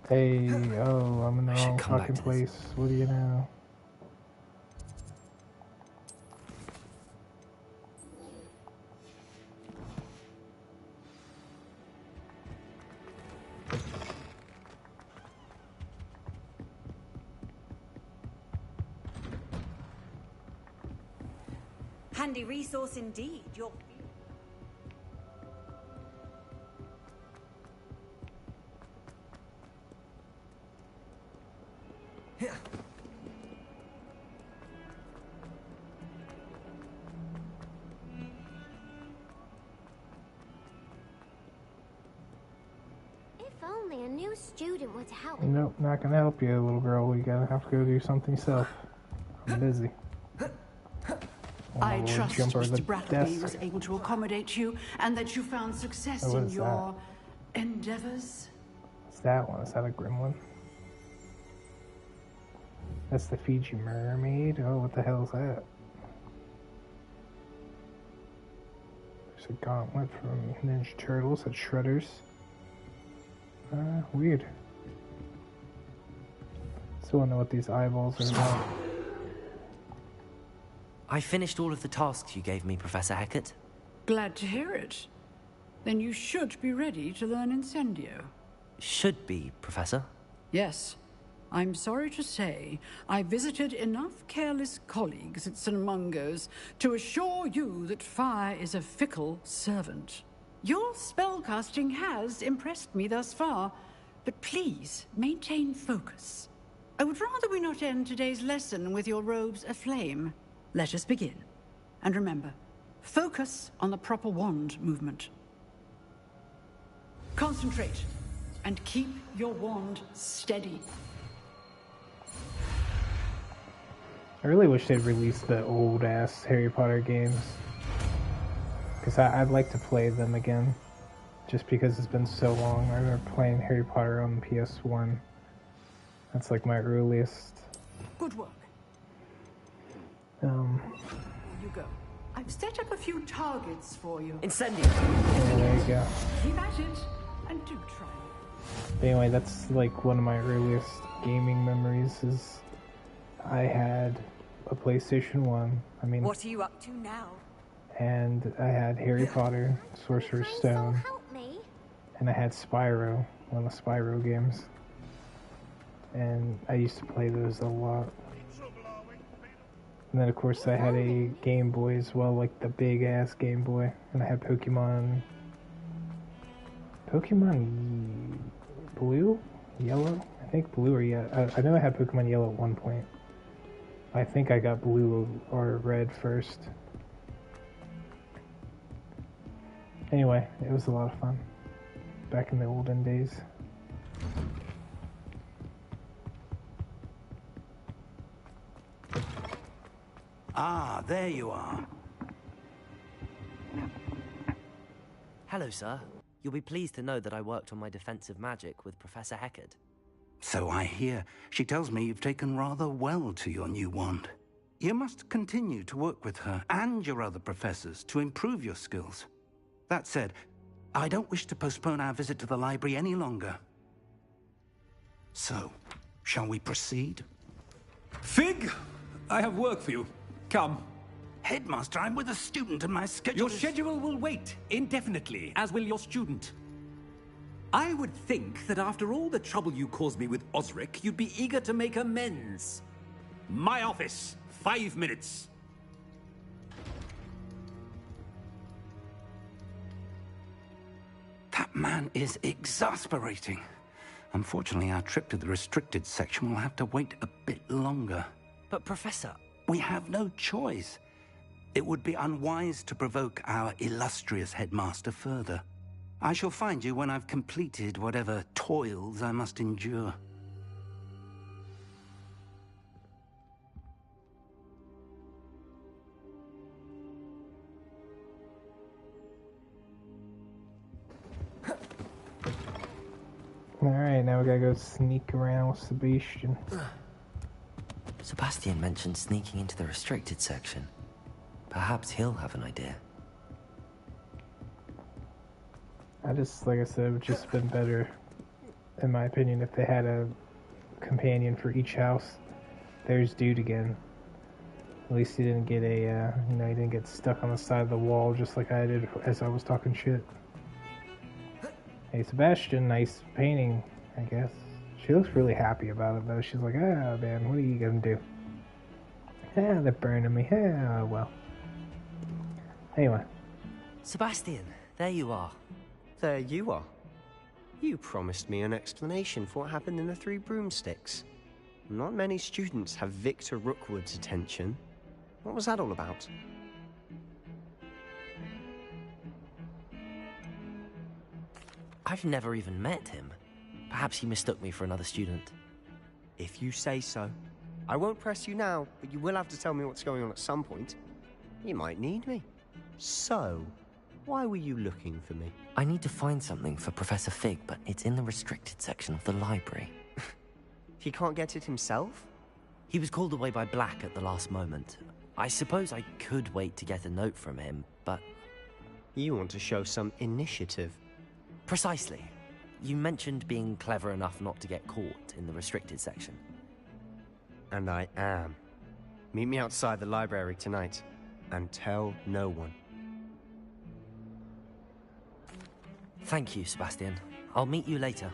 Speaker 1: Hey, oh, I'm in the wrong fucking place. What do you know?
Speaker 19: Handy resource indeed. Your
Speaker 2: If only a new student were to help.
Speaker 1: Nope, not gonna help you, little girl. You gotta have to go do something yourself. I'm busy.
Speaker 16: I trust Mr.
Speaker 1: the
Speaker 16: Brattleby
Speaker 1: desk.
Speaker 16: was able to accommodate you and that you found success
Speaker 1: What
Speaker 16: in
Speaker 1: is
Speaker 16: your endeavors.
Speaker 1: What's that one? Is that a gremlin? That's the Fiji mermaid? Oh, what the hell is that? There's a gauntlet from Ninja Turtles at Shredder's. Weird. Still don't know what these eyeballs are about.
Speaker 4: I finished all of the tasks you gave me, Professor Hecat.
Speaker 16: Glad to hear it. Then you should be ready to learn Incendio.
Speaker 4: Should be, Professor.
Speaker 16: Yes. I'm sorry to say, I visited enough careless colleagues at St. Mungo's to assure you that fire is a fickle servant. Your spellcasting has impressed me thus far, but please maintain focus. I would rather we not end today's lesson with your robes aflame. Let us begin. And remember, focus on the proper wand movement. Concentrate, and keep your wand steady.
Speaker 1: I really wish they'd release the old-ass Harry Potter games. Because I'd like to play them again. Just because it's been so long. I remember playing Harry Potter on PS1. That's like my earliest.
Speaker 16: Good work. Here you go. I've set up a few targets for you.
Speaker 6: Incendio.
Speaker 1: Yeah, there you go.
Speaker 16: Keep at it, and do try.
Speaker 1: Anyway, that's like one of my earliest gaming memories is I had a PlayStation 1. I mean,
Speaker 19: What are you up to now?
Speaker 1: and I had Harry Potter, Sorcerer's Stone, and I had Spyro, one of the Spyro games. And I used to play those a lot. And then of course I had a Game Boy as well, like the big ass Game Boy. And I had Pokemon Blue? Yellow? I think Blue or Yellow. I know I had Pokemon Yellow at one point. I think I got Blue or Red first. Anyway, it was a lot of fun. Back in the olden days.
Speaker 22: Ah, there you are.
Speaker 4: Hello, sir. You'll be pleased to know that I worked on my defensive magic with Professor Hecat.
Speaker 22: So I hear. She tells me you've taken rather well to your new wand. You must continue to work with her and your other professors to improve your skills. That said, I don't wish to postpone our visit to the library any longer. So, shall we proceed?
Speaker 9: Fig, I have work for you. Come.
Speaker 22: Headmaster, I'm with a student and my schedule
Speaker 9: Your schedule will wait indefinitely, as will your student. I would think that after all the trouble you caused me with Osric, you'd be eager to make amends. My office, 5 minutes.
Speaker 22: That man is exasperating. Unfortunately, our trip to the restricted section will have to wait a bit longer.
Speaker 4: But, Professor...
Speaker 22: We have no choice. It would be unwise to provoke our illustrious headmaster further. I shall find you when I've completed whatever toils I must endure.
Speaker 1: Alright, now we gotta go sneak around with Sebastian.
Speaker 4: Sebastian mentioned sneaking into the restricted section. Perhaps he'll have an idea.
Speaker 1: Like I said, it would just been better, in my opinion, if they had a companion for each house. There's Dude again. At least he didn't get he didn't get stuck on the side of the wall just like I did as I was talking shit. Hey, Sebastian, nice painting, I guess. She looks really happy about it, though. She's like, ah, man, what are you gonna do? Ah, they're burning me. Ah, well. Anyway.
Speaker 4: Sebastian, there you are.
Speaker 14: There you are. You promised me an explanation for what happened in the Three Broomsticks. Not many students have Victor Rookwood's attention. What was that all about?
Speaker 4: I've never even met him. Perhaps he mistook me for another student.
Speaker 14: If you say so. I won't press you now, but you will have to tell me what's going on at some point. You might need me. So, why were you looking for me?
Speaker 4: I need to find something for Professor Fig, but it's in the restricted section of the library.
Speaker 14: He can't get it himself?
Speaker 4: He was called away by Black at the last moment. I suppose I could wait to get a note from him, but...
Speaker 14: You want to show some initiative.
Speaker 4: Precisely. You mentioned being clever enough not to get caught in the restricted section.
Speaker 14: And I am. Meet me outside the library tonight, and tell no one.
Speaker 4: Thank you, Sebastian. I'll meet you later.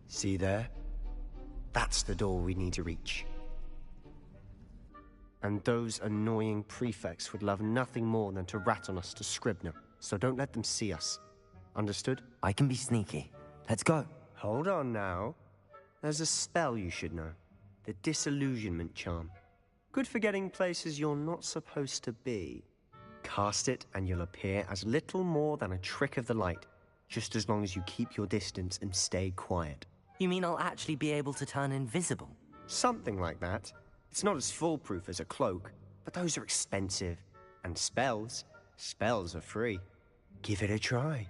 Speaker 14: See there? That's the door we need to reach. And those annoying prefects would love nothing more than to rat on us to Scribner, so don't let them see us. Understood?
Speaker 4: I can be sneaky. Let's go.
Speaker 14: Hold on now. There's a spell you should know. The Disillusionment Charm. Good for getting places you're not supposed to be. Cast it and you'll appear as little more than a trick of the light, just as long as you keep your distance and stay quiet.
Speaker 4: You mean I'll actually be able to turn invisible?
Speaker 14: Something like that. It's not as foolproof as a cloak, but those are expensive. And spells are free. Give it a try.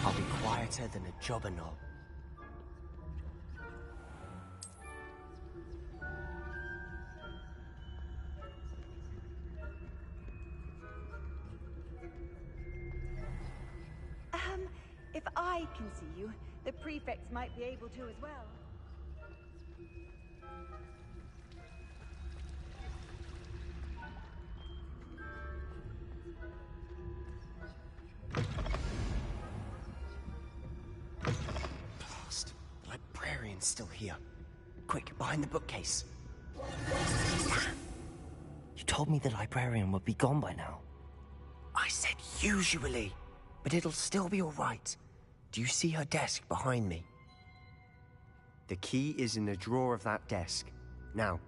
Speaker 14: I'll be quieter than a jobber knob.
Speaker 19: If I can see you, the prefects might be able to as well.
Speaker 14: Blast. The librarian's still here. Quick, behind the bookcase.
Speaker 4: You told me the librarian would be gone by now.
Speaker 14: I said usually, but it'll still be all right. Do you see her desk behind me? The key is in the drawer of that desk. Now,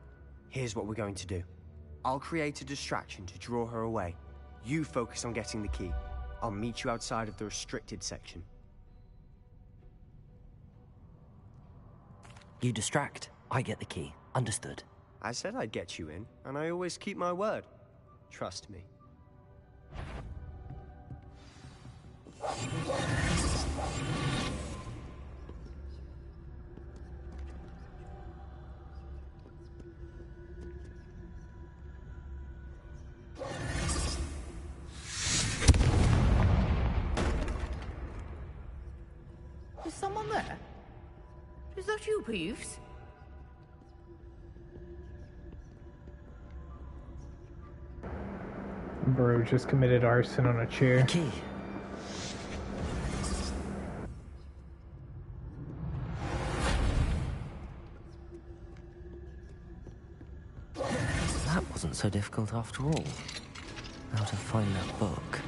Speaker 14: here's what we're going to do. I'll create a distraction to draw her away. You focus on getting the key. I'll meet you outside of the restricted section.
Speaker 4: You distract, I get the key. Understood.
Speaker 14: I said I'd get you in, and I always keep my word. Trust me.
Speaker 7: Is that you, Peeves?
Speaker 1: Bro just committed arson on a chair.
Speaker 4: Key. That wasn't so difficult after all. How to find that book.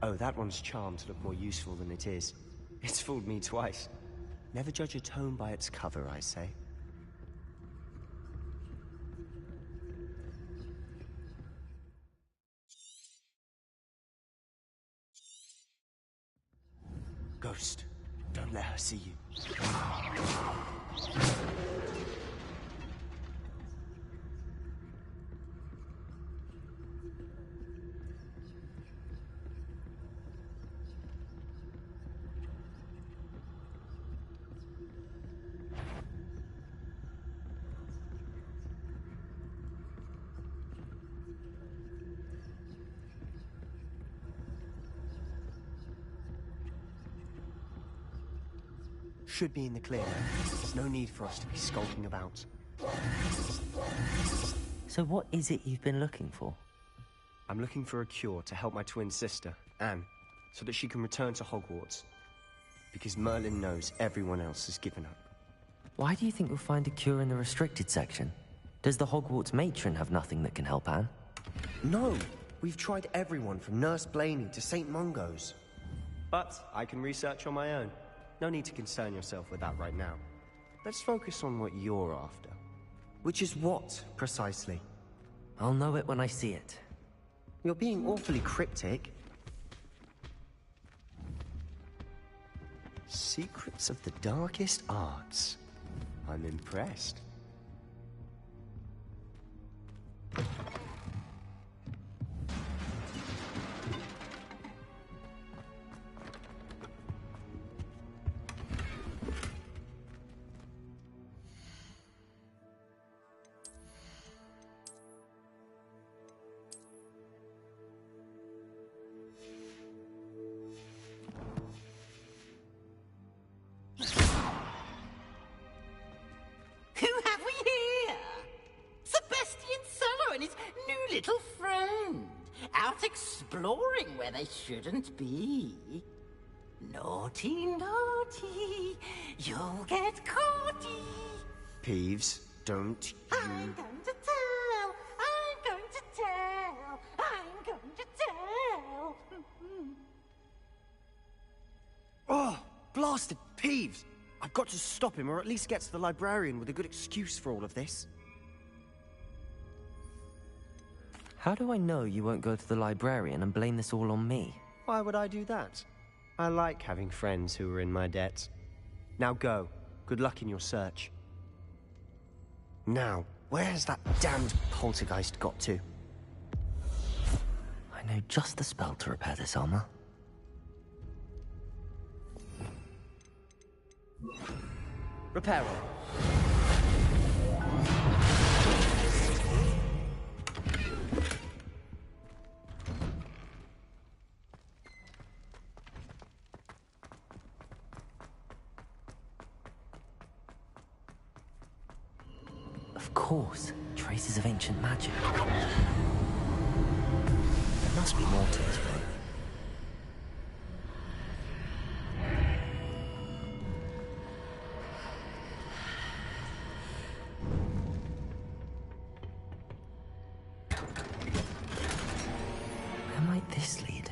Speaker 14: Oh, that one's charmed to look more useful than it is. It's fooled me twice. Never judge a tome by its cover, I say. Ghost, don't let her see you. Should be in the clear. There's no need for us to be skulking about.
Speaker 4: So what is it you've been looking for?
Speaker 14: I'm looking for a cure to help my twin sister, Anne, so that she can return to Hogwarts. Because Merlin knows everyone else has given up.
Speaker 4: Why do you think we'll find a cure in the restricted section? Does the Hogwarts matron have nothing that can help Anne?
Speaker 14: No! We've tried everyone from Nurse Blaney to St. Mungo's. But I can research on my own. No need to concern yourself with that right now. Let's focus on what you're after. Which is what, precisely?
Speaker 4: I'll know it when I see it.
Speaker 14: You're being awfully cryptic. Secrets of the darkest arts. I'm impressed.
Speaker 15: Exploring where they shouldn't be. Naughty, naughty, you'll get caughty.
Speaker 14: Peeves, don't you...
Speaker 15: I'm going to tell, I'm going to tell, I'm going to tell.
Speaker 14: Oh, blasted Peeves! I've got to stop him, or at least get to the librarian with a good excuse for all of this.
Speaker 4: How do I know you won't go to the librarian and blame this all on me?
Speaker 14: Why would I do that? I like having friends who are in my debt. Now go. Good luck in your search. Now, where has that damned poltergeist got to?
Speaker 4: I know just the spell to repair this armor.
Speaker 6: Repair.
Speaker 4: Of course, traces of ancient magic. There must be more to this book. Where might this lead?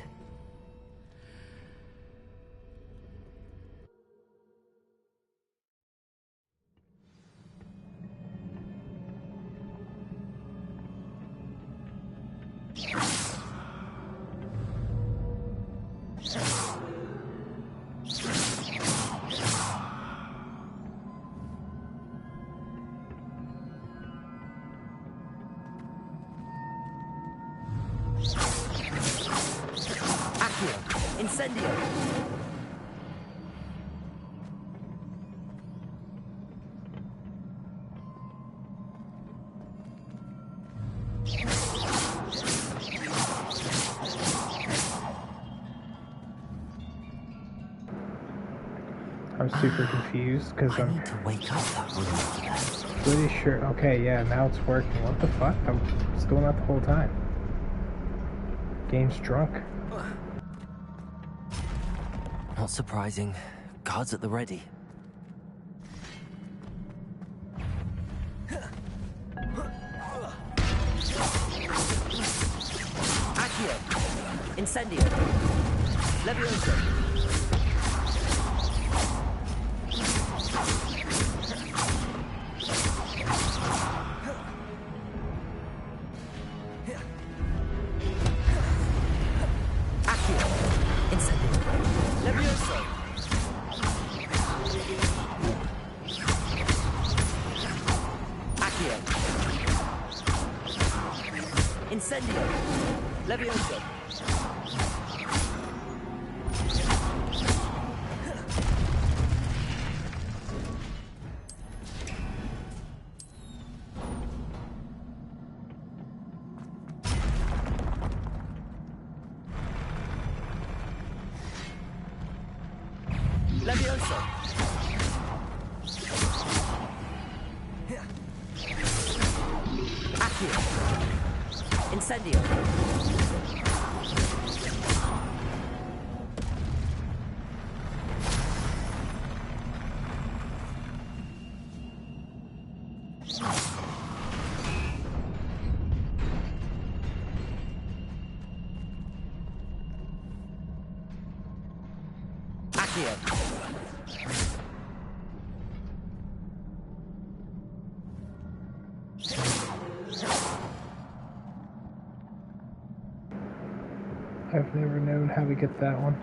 Speaker 6: Incendio!
Speaker 1: I'm super confused because I'm
Speaker 4: to wake up that room.
Speaker 1: pretty sure. Okay, yeah, now it's working. What the fuck? I'm just doing that the whole time. Game's drunk.
Speaker 4: Not surprising. Guards at the ready.
Speaker 6: Accio. Incendio. Levioso. Accio. Incendio. Levioso. Accio. Incendio. Levioso. Levioso. Accio. Incendio. Accio.
Speaker 1: I've never known how to get that one.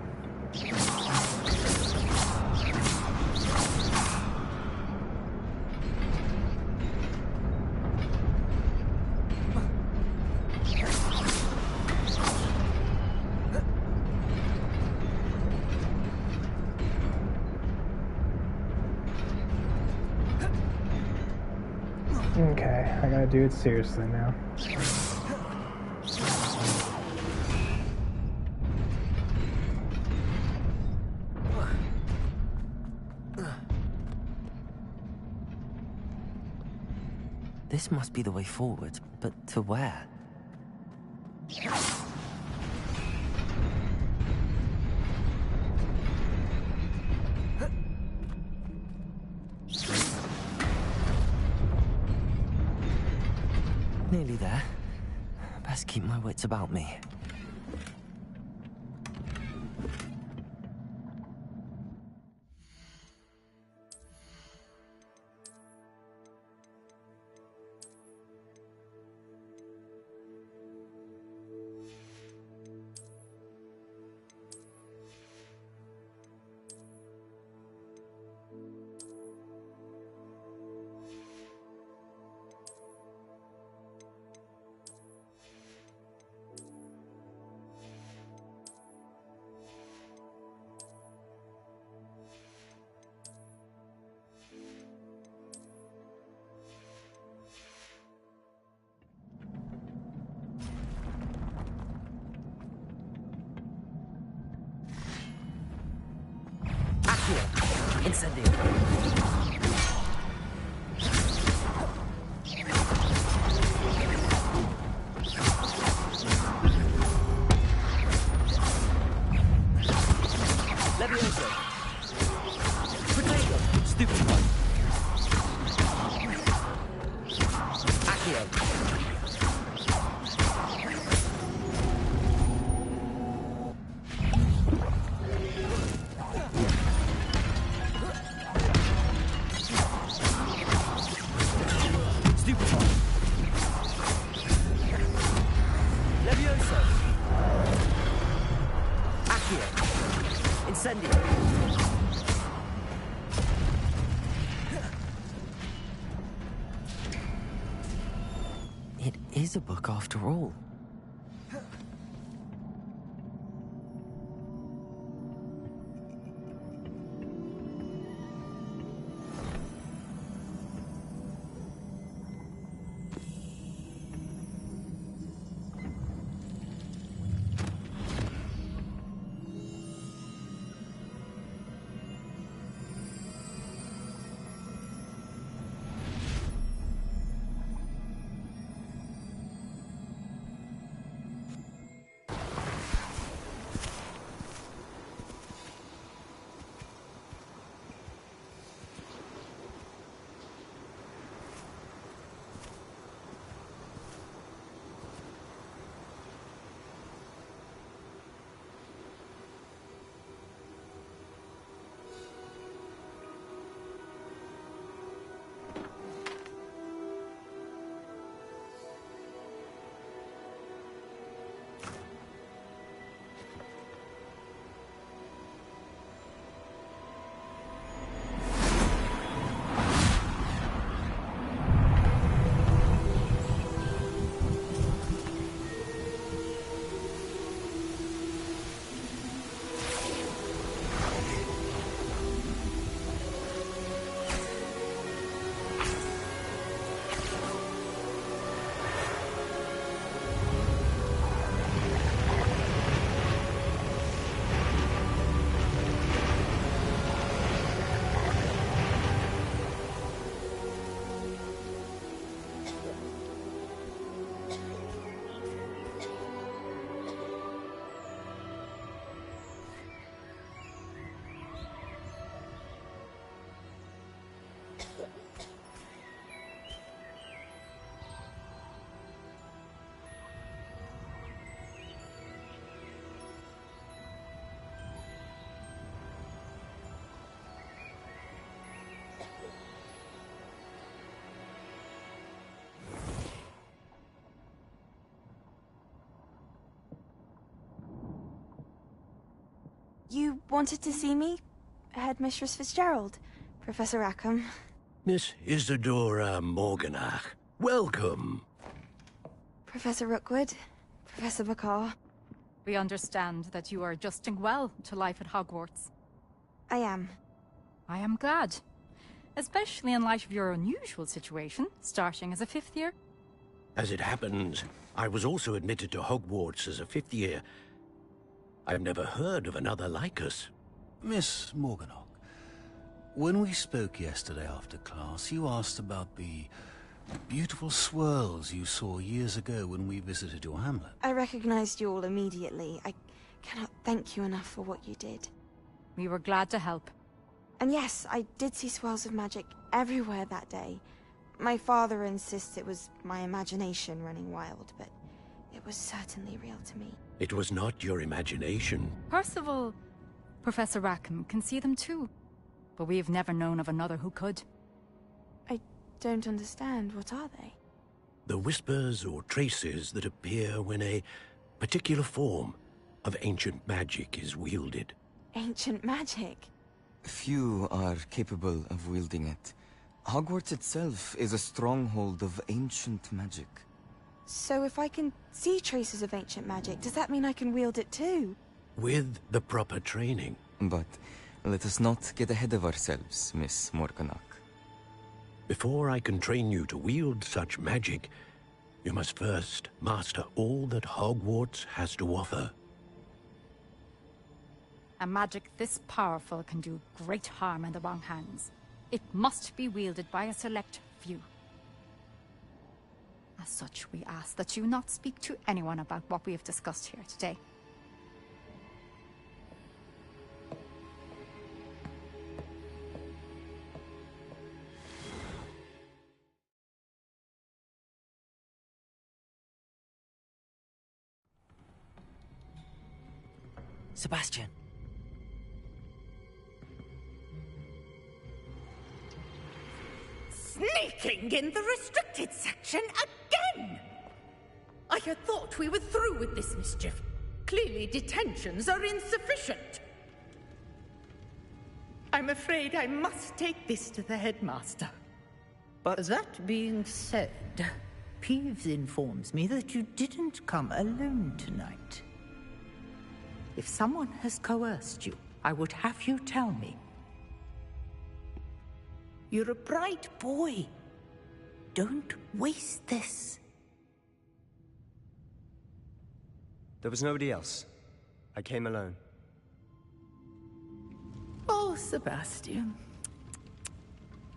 Speaker 1: Okay, I gotta do it seriously now.
Speaker 4: This must be the way forward, but to where? Nearly there. Best keep my wits about me. Accio. Incendio. Levioso. Protego. Stupefy. Accio. Stupefy. Levioso. Accio. Incendio. It is a book after all.
Speaker 17: You wanted to see me? Headmistress Fitzgerald? Professor Rackham?
Speaker 13: Miss Isadora Morganach, welcome.
Speaker 17: Professor Rookwood? Professor McCaw?
Speaker 21: We understand that you are adjusting well to life at Hogwarts.
Speaker 17: I am.
Speaker 21: I am glad. Especially in light of your unusual situation, starting as a 5th year.
Speaker 13: As it happens, I was also admitted to Hogwarts as a 5th year. I've never heard of another like us.
Speaker 23: Miss Morganach, when we spoke yesterday after class, you asked about the beautiful swirls you saw years ago when we visited your hamlet.
Speaker 17: I recognized you all immediately. I cannot thank you enough for what you did.
Speaker 21: We were glad to help.
Speaker 17: And yes, I did see swirls of magic everywhere that day. My father insists it was my imagination running wild, but it was certainly real to me.
Speaker 13: It was not your imagination.
Speaker 21: Percival, Professor Rackham can see them too. But we have never known of another who could.
Speaker 17: I don't understand. What are they?
Speaker 13: The whispers or traces that appear when a particular form of ancient magic is wielded.
Speaker 17: Ancient magic?
Speaker 4: Few are capable of wielding it. Hogwarts itself is a stronghold of ancient magic.
Speaker 17: So if I can see traces of ancient magic, does that mean I can wield it too?
Speaker 13: With the proper training.
Speaker 4: But let us not get ahead of ourselves, Miss Morganach.
Speaker 13: Before I can train you to wield such magic, you must first master all that Hogwarts has to offer.
Speaker 21: A magic this powerful can do great harm in the wrong hands. It must be wielded by a select few. As such, we ask that you not speak to anyone about what we have discussed here today.
Speaker 4: Sebastian.
Speaker 15: Sneaking in the restricted section again! I had thought we were through with this mischief. Clearly detentions are insufficient. I'm afraid I must take this to the headmaster.
Speaker 24: But that being said, Peeves informs me that you didn't come alone tonight. If someone has coerced you, I would have you tell me. You're a bright boy. Don't waste this.
Speaker 14: There was nobody else. I came alone.
Speaker 24: Oh, Sebastian.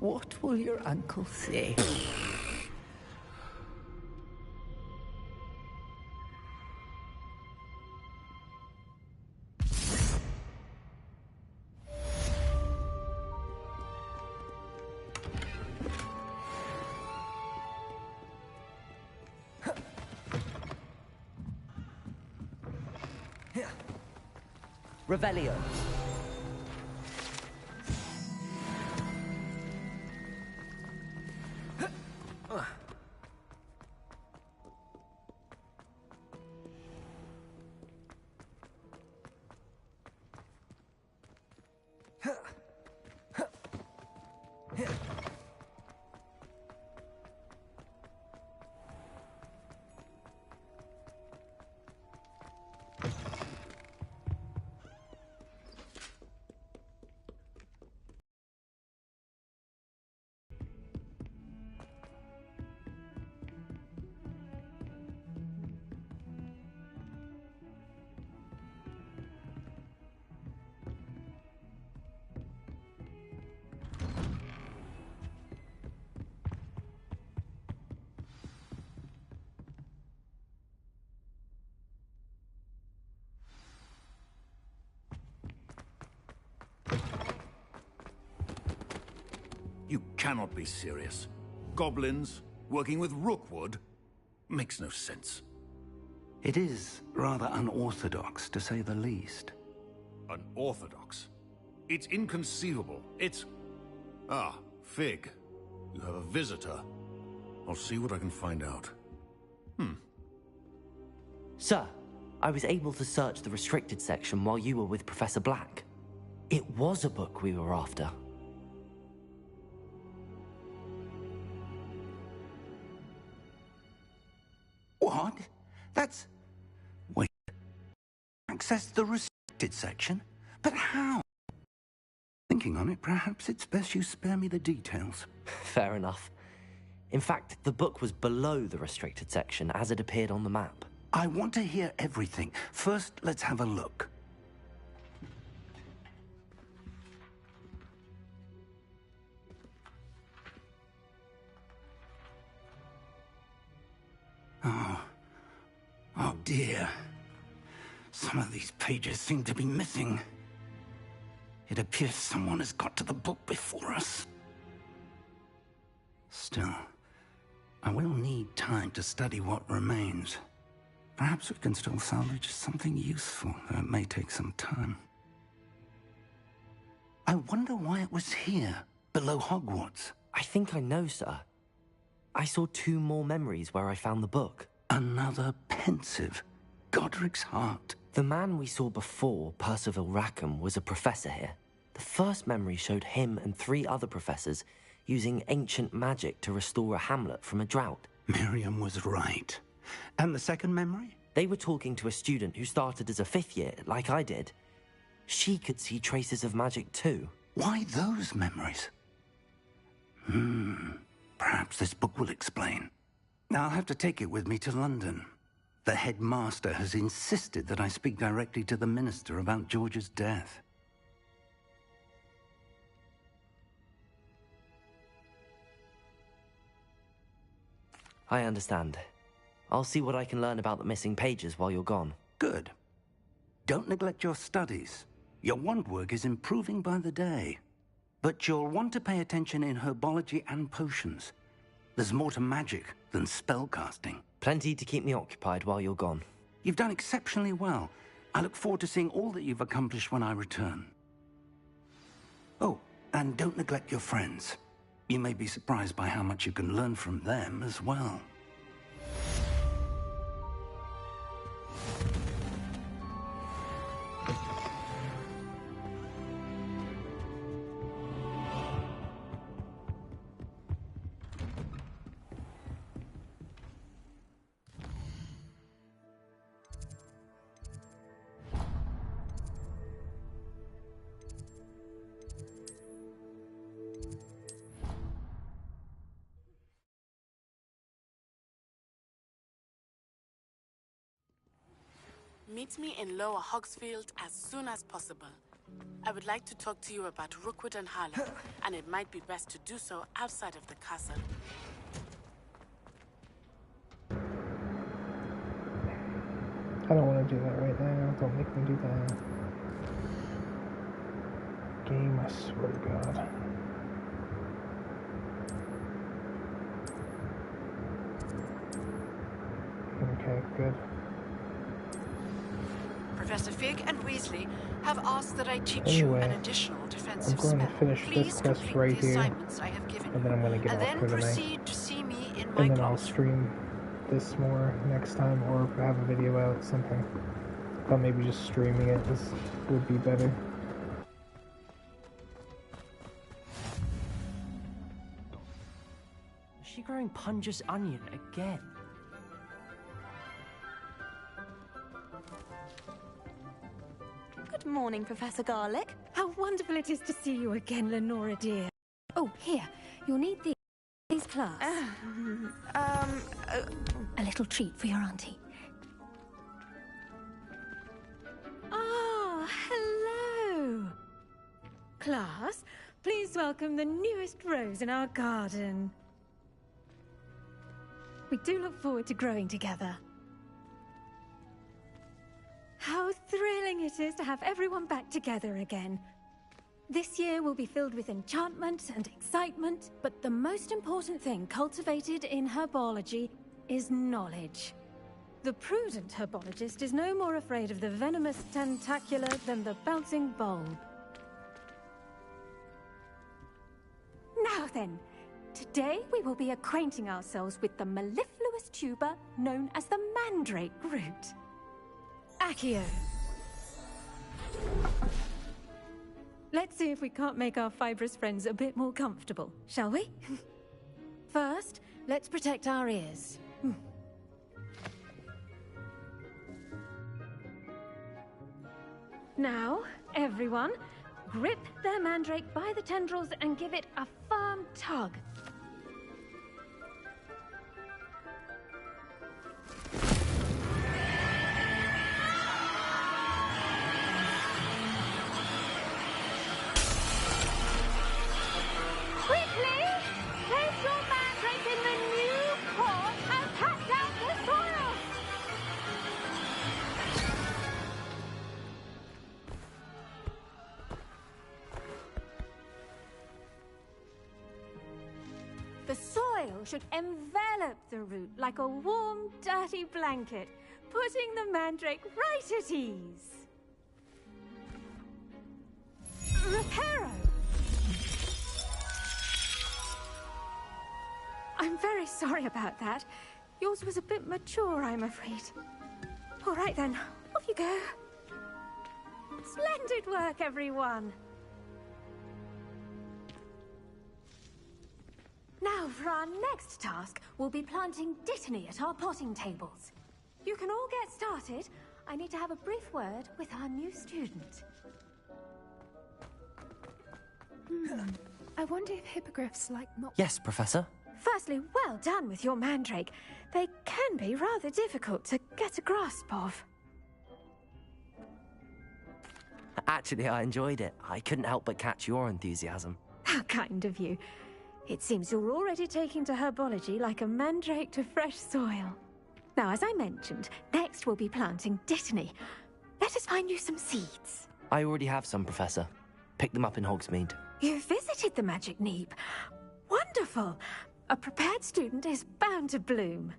Speaker 24: What will your uncle say?
Speaker 6: Revelio.
Speaker 23: You cannot be serious. Goblins working with Rookwood? Makes no sense.
Speaker 22: It is rather unorthodox, to say the least.
Speaker 23: Unorthodox? It's inconceivable. It's... Ah, Fig. You have a visitor. I'll see what I can find out.
Speaker 4: Sir, I was able to search the restricted section while you were with Professor Black. It was a book we were after.
Speaker 22: What? That's... Wait. Access the restricted section? But how? Thinking on it, perhaps it's best you spare me the details.
Speaker 4: Fair enough. In fact, the book was below the restricted section as it appeared on the map.
Speaker 22: I want to hear everything. First, let's have a look. Oh dear. Some of these pages seem to be missing. It appears someone has got to the book before us. Still, I will need time to study what remains. Perhaps we can still salvage something useful, though it may take some time. I wonder why it was here, below Hogwarts.
Speaker 4: I think I know, sir. I saw 2 more memories where I found the book.
Speaker 22: Another pensive. Godric's heart.
Speaker 4: The man we saw before, Percival Rackham, was a professor here. The first memory showed him and 3 other professors using ancient magic to restore a hamlet from a drought.
Speaker 22: Miriam was right. And the second memory?
Speaker 4: They were talking to a student who started as a 5th year, like I did. She could see traces of magic too.
Speaker 22: Why those memories? Perhaps this book will explain. I'll have to take it with me to London. The headmaster has insisted that I speak directly to the minister about George's death.
Speaker 4: I understand. I'll see what I can learn about the missing pages while you're gone.
Speaker 22: Good. Don't neglect your studies. Your wand work is improving by the day. But you'll want to pay attention in herbology and potions. There's more to magic than spellcasting.
Speaker 4: Plenty to keep me occupied while you're gone.
Speaker 22: You've done exceptionally well. I look forward to seeing all that you've accomplished when I return. Oh, and don't neglect your friends. You may be surprised by how much you can learn from them as well.
Speaker 7: Meet me in Lower Hogsfield as soon as possible. I would like to talk to you about Rookwood and Harlow, and it might be best to do so outside of the castle.
Speaker 1: I don't want to do that right now. Don't make me do that. Game, I swear to God. Okay, good.
Speaker 16: Professor Fig and Weasley have asked that I teach
Speaker 1: Anyway,
Speaker 16: you an additional defensive
Speaker 1: I'm going
Speaker 16: spell.
Speaker 1: to finish
Speaker 16: Please
Speaker 1: this quest
Speaker 16: complete
Speaker 1: right
Speaker 16: the
Speaker 1: here,
Speaker 16: assignments I have given
Speaker 1: and then I'm going to get
Speaker 16: and
Speaker 1: off
Speaker 16: then
Speaker 1: for the night.
Speaker 16: proceed to see me in my
Speaker 1: And then I'll
Speaker 16: classroom.
Speaker 1: stream this more next time, or have a video out, something. But maybe just streaming it, this would be better.
Speaker 6: Is she growing Punja's onion again?
Speaker 17: Good morning, Professor Garlick.
Speaker 3: How wonderful it is to see you again, Lenora dear. Oh, here, you'll need these class. A little treat for your auntie. Ah, hello. Class, please welcome the newest rose in our garden. We do look forward to growing together. How thrilling it is to have everyone back together again. This year will be filled with enchantment and excitement, but the most important thing cultivated in herbology is knowledge. The prudent herbologist is no more afraid of the venomous tentacula than the bouncing bulb. Now then, today we will be acquainting ourselves with the mellifluous tuber known as the mandrake root. Accio. Let's see if we can't make our fibrous friends a bit more comfortable, shall we? First, let's protect our ears. Now, everyone, grip their mandrake by the tendrils and give it a firm tug. Quickly! Place your mandrake in the new pot and pack down the soil! The soil should envelop the root like a warm, dirty blanket, putting the mandrake right at ease. Reparo! I'm very sorry about that. Yours was a bit mature, I'm afraid. All right then, off you go. Splendid work, everyone. Now, for our next task, we'll be planting Dittany at our potting tables. You can all get started. I need to have a brief word with our new student.
Speaker 5: I wonder if hippogriffs like not...
Speaker 4: Yes, Professor?
Speaker 3: Firstly, well done with your mandrake. They can be rather difficult to get a grasp of.
Speaker 4: Actually, I enjoyed it. I couldn't help but catch your enthusiasm.
Speaker 3: How kind of you. It seems you're already taking to herbology like a mandrake to fresh soil. Now, as I mentioned, next we'll be planting Dittany. Let us find you some seeds.
Speaker 4: I already have some, Professor. Picked them up in Hogsmeade.
Speaker 3: You visited the Magic Neep. Wonderful! A prepared student is bound to bloom.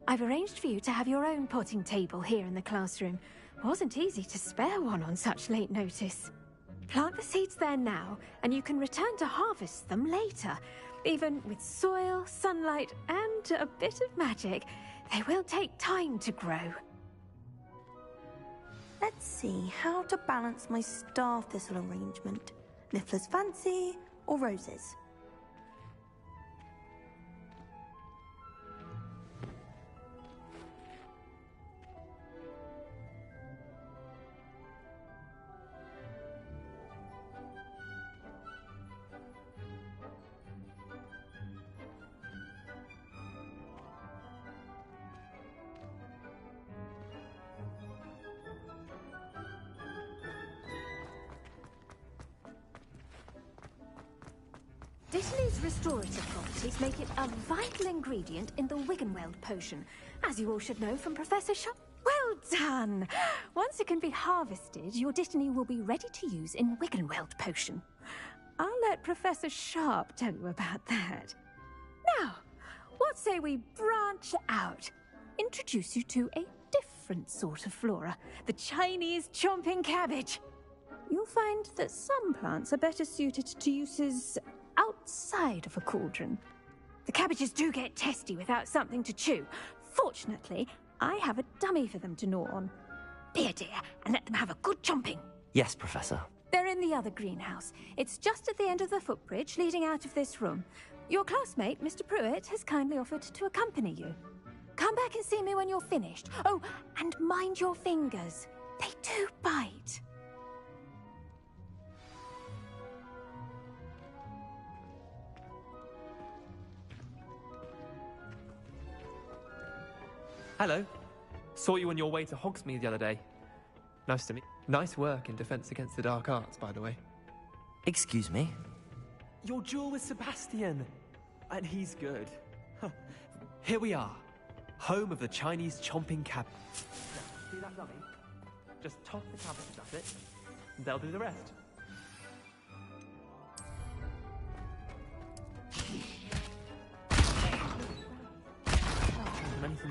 Speaker 3: I've arranged for you to have your own potting table here in the classroom. Wasn't easy to spare one on such late notice. Plant the seeds there now, and you can return to harvest them later. Even with soil, sunlight, and a bit of magic, they will take time to grow.
Speaker 10: Let's see how to balance my star thistle arrangement. Niffler's fancy or roses?
Speaker 3: Dittany's restorative properties make it a vital ingredient in the Wiggenweld potion, as you all should know from Professor Sharp. Well done! Once it can be harvested, your Dittany will be ready to use in Wiggenweld potion. I'll let Professor Sharp tell you about that. Now, what say we branch out? Introduce you to a different sort of flora, the Chinese chomping cabbage. You'll find that some plants are better suited to uses outside of a cauldron. The cabbages do get testy without something to chew. Fortunately, I have a dummy for them to gnaw on. Be a dear and let them have a good chomping.
Speaker 4: Yes, Professor.
Speaker 3: They're in the other greenhouse. It's just at the end of the footbridge leading out of this room. Your classmate, Mr. Pruitt, has kindly offered to accompany you. Come back and see me when you're finished. Oh, and mind your fingers. They do bite.
Speaker 12: Hello. Saw you on your way to Hogsmeade the other day. Nice to meet. Nice work in Defense Against the Dark Arts, by the way.
Speaker 4: Excuse me?
Speaker 12: Your duel with Sebastian. And he's good. Here we are. Home of the Chinese chomping cab. Now, see that dummy? Just toss the cabbages at it, and they'll do the rest.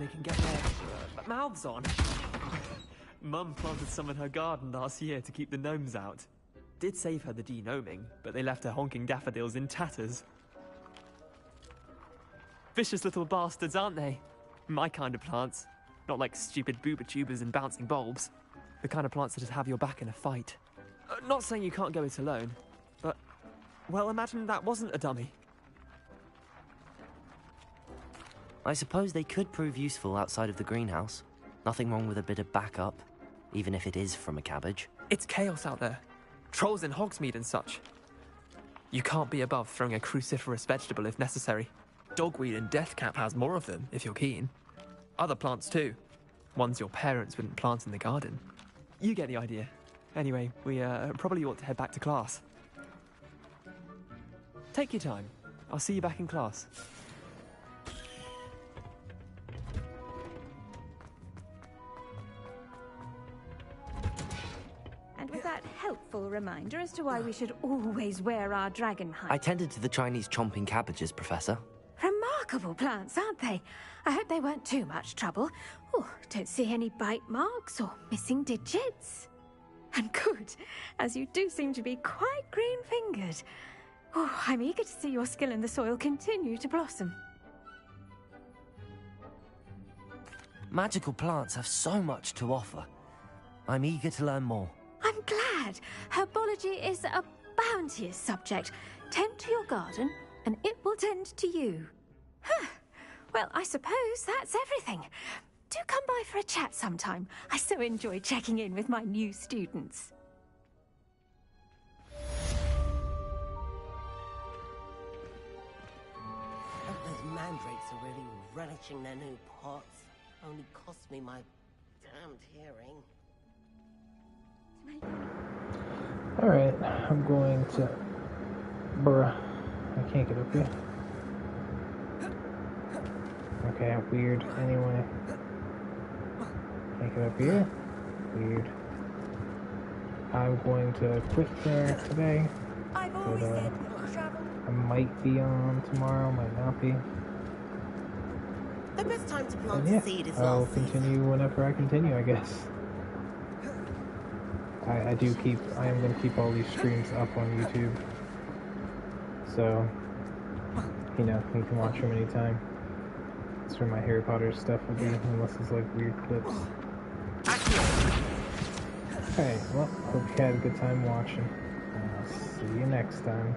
Speaker 12: they can get their mouths on. Mum planted some in her garden last year to keep the gnomes out. Did save her the de-gnoming, but they left her honking daffodils in tatters. Vicious little bastards, aren't they? My kind of plants. Not like stupid booba tubers and bouncing bulbs. The kind of plants that just have your back in a fight. Not saying you can't go it alone, but... well, imagine that wasn't a dummy.
Speaker 4: I suppose they could prove useful outside of the greenhouse. Nothing wrong with a bit of backup, even if it is from a cabbage.
Speaker 12: It's chaos out there. Trolls in Hogsmeade and such. You can't be above throwing a cruciferous vegetable if necessary. Dogweed and deathcap has more of them, if you're keen. Other plants too. Ones your parents wouldn't plant in the garden. You get the idea. Anyway, we probably ought to head back to class. Take your time. I'll see you back in class.
Speaker 3: And with that helpful reminder as to why we should always wear our dragon hide.
Speaker 4: I tended to the Chinese chomping cabbages, Professor.
Speaker 3: Remarkable plants, aren't they? I hope they weren't too much trouble. Oh, don't see any bite marks or missing digits. And good, as you do seem to be quite green-fingered. Oh, I'm eager to see your skill in the soil continue to blossom.
Speaker 4: Magical plants have so much to offer. I'm eager to learn more.
Speaker 3: I'm glad. Herbology is a bounteous subject. Tend to your garden, and it will tend to you. Huh. Well, I suppose that's everything. Do come by for a chat sometime. I so enjoy checking in with my new students.
Speaker 8: Those mandrakes are really relishing their new pots. Only cost me my damned hearing.
Speaker 1: Alright, I'm going to... Bruh. I can't get up here. Okay, weird. Anyway. Can't get up here. Weird. I'm going to quit there today.
Speaker 8: I've always said you'll travel.
Speaker 1: I might be on tomorrow, might not be.
Speaker 8: The best time to
Speaker 1: And
Speaker 8: plant
Speaker 1: yeah,
Speaker 8: a seed is
Speaker 1: I'll
Speaker 8: last season.
Speaker 1: continue whenever I continue, I guess. I am going to keep all these streams up on YouTube. So, you know, you can watch them anytime. That's where my Harry Potter stuff will be, unless it's like weird clips. Alright, well, hope you had a good time watching. I'll see you next time.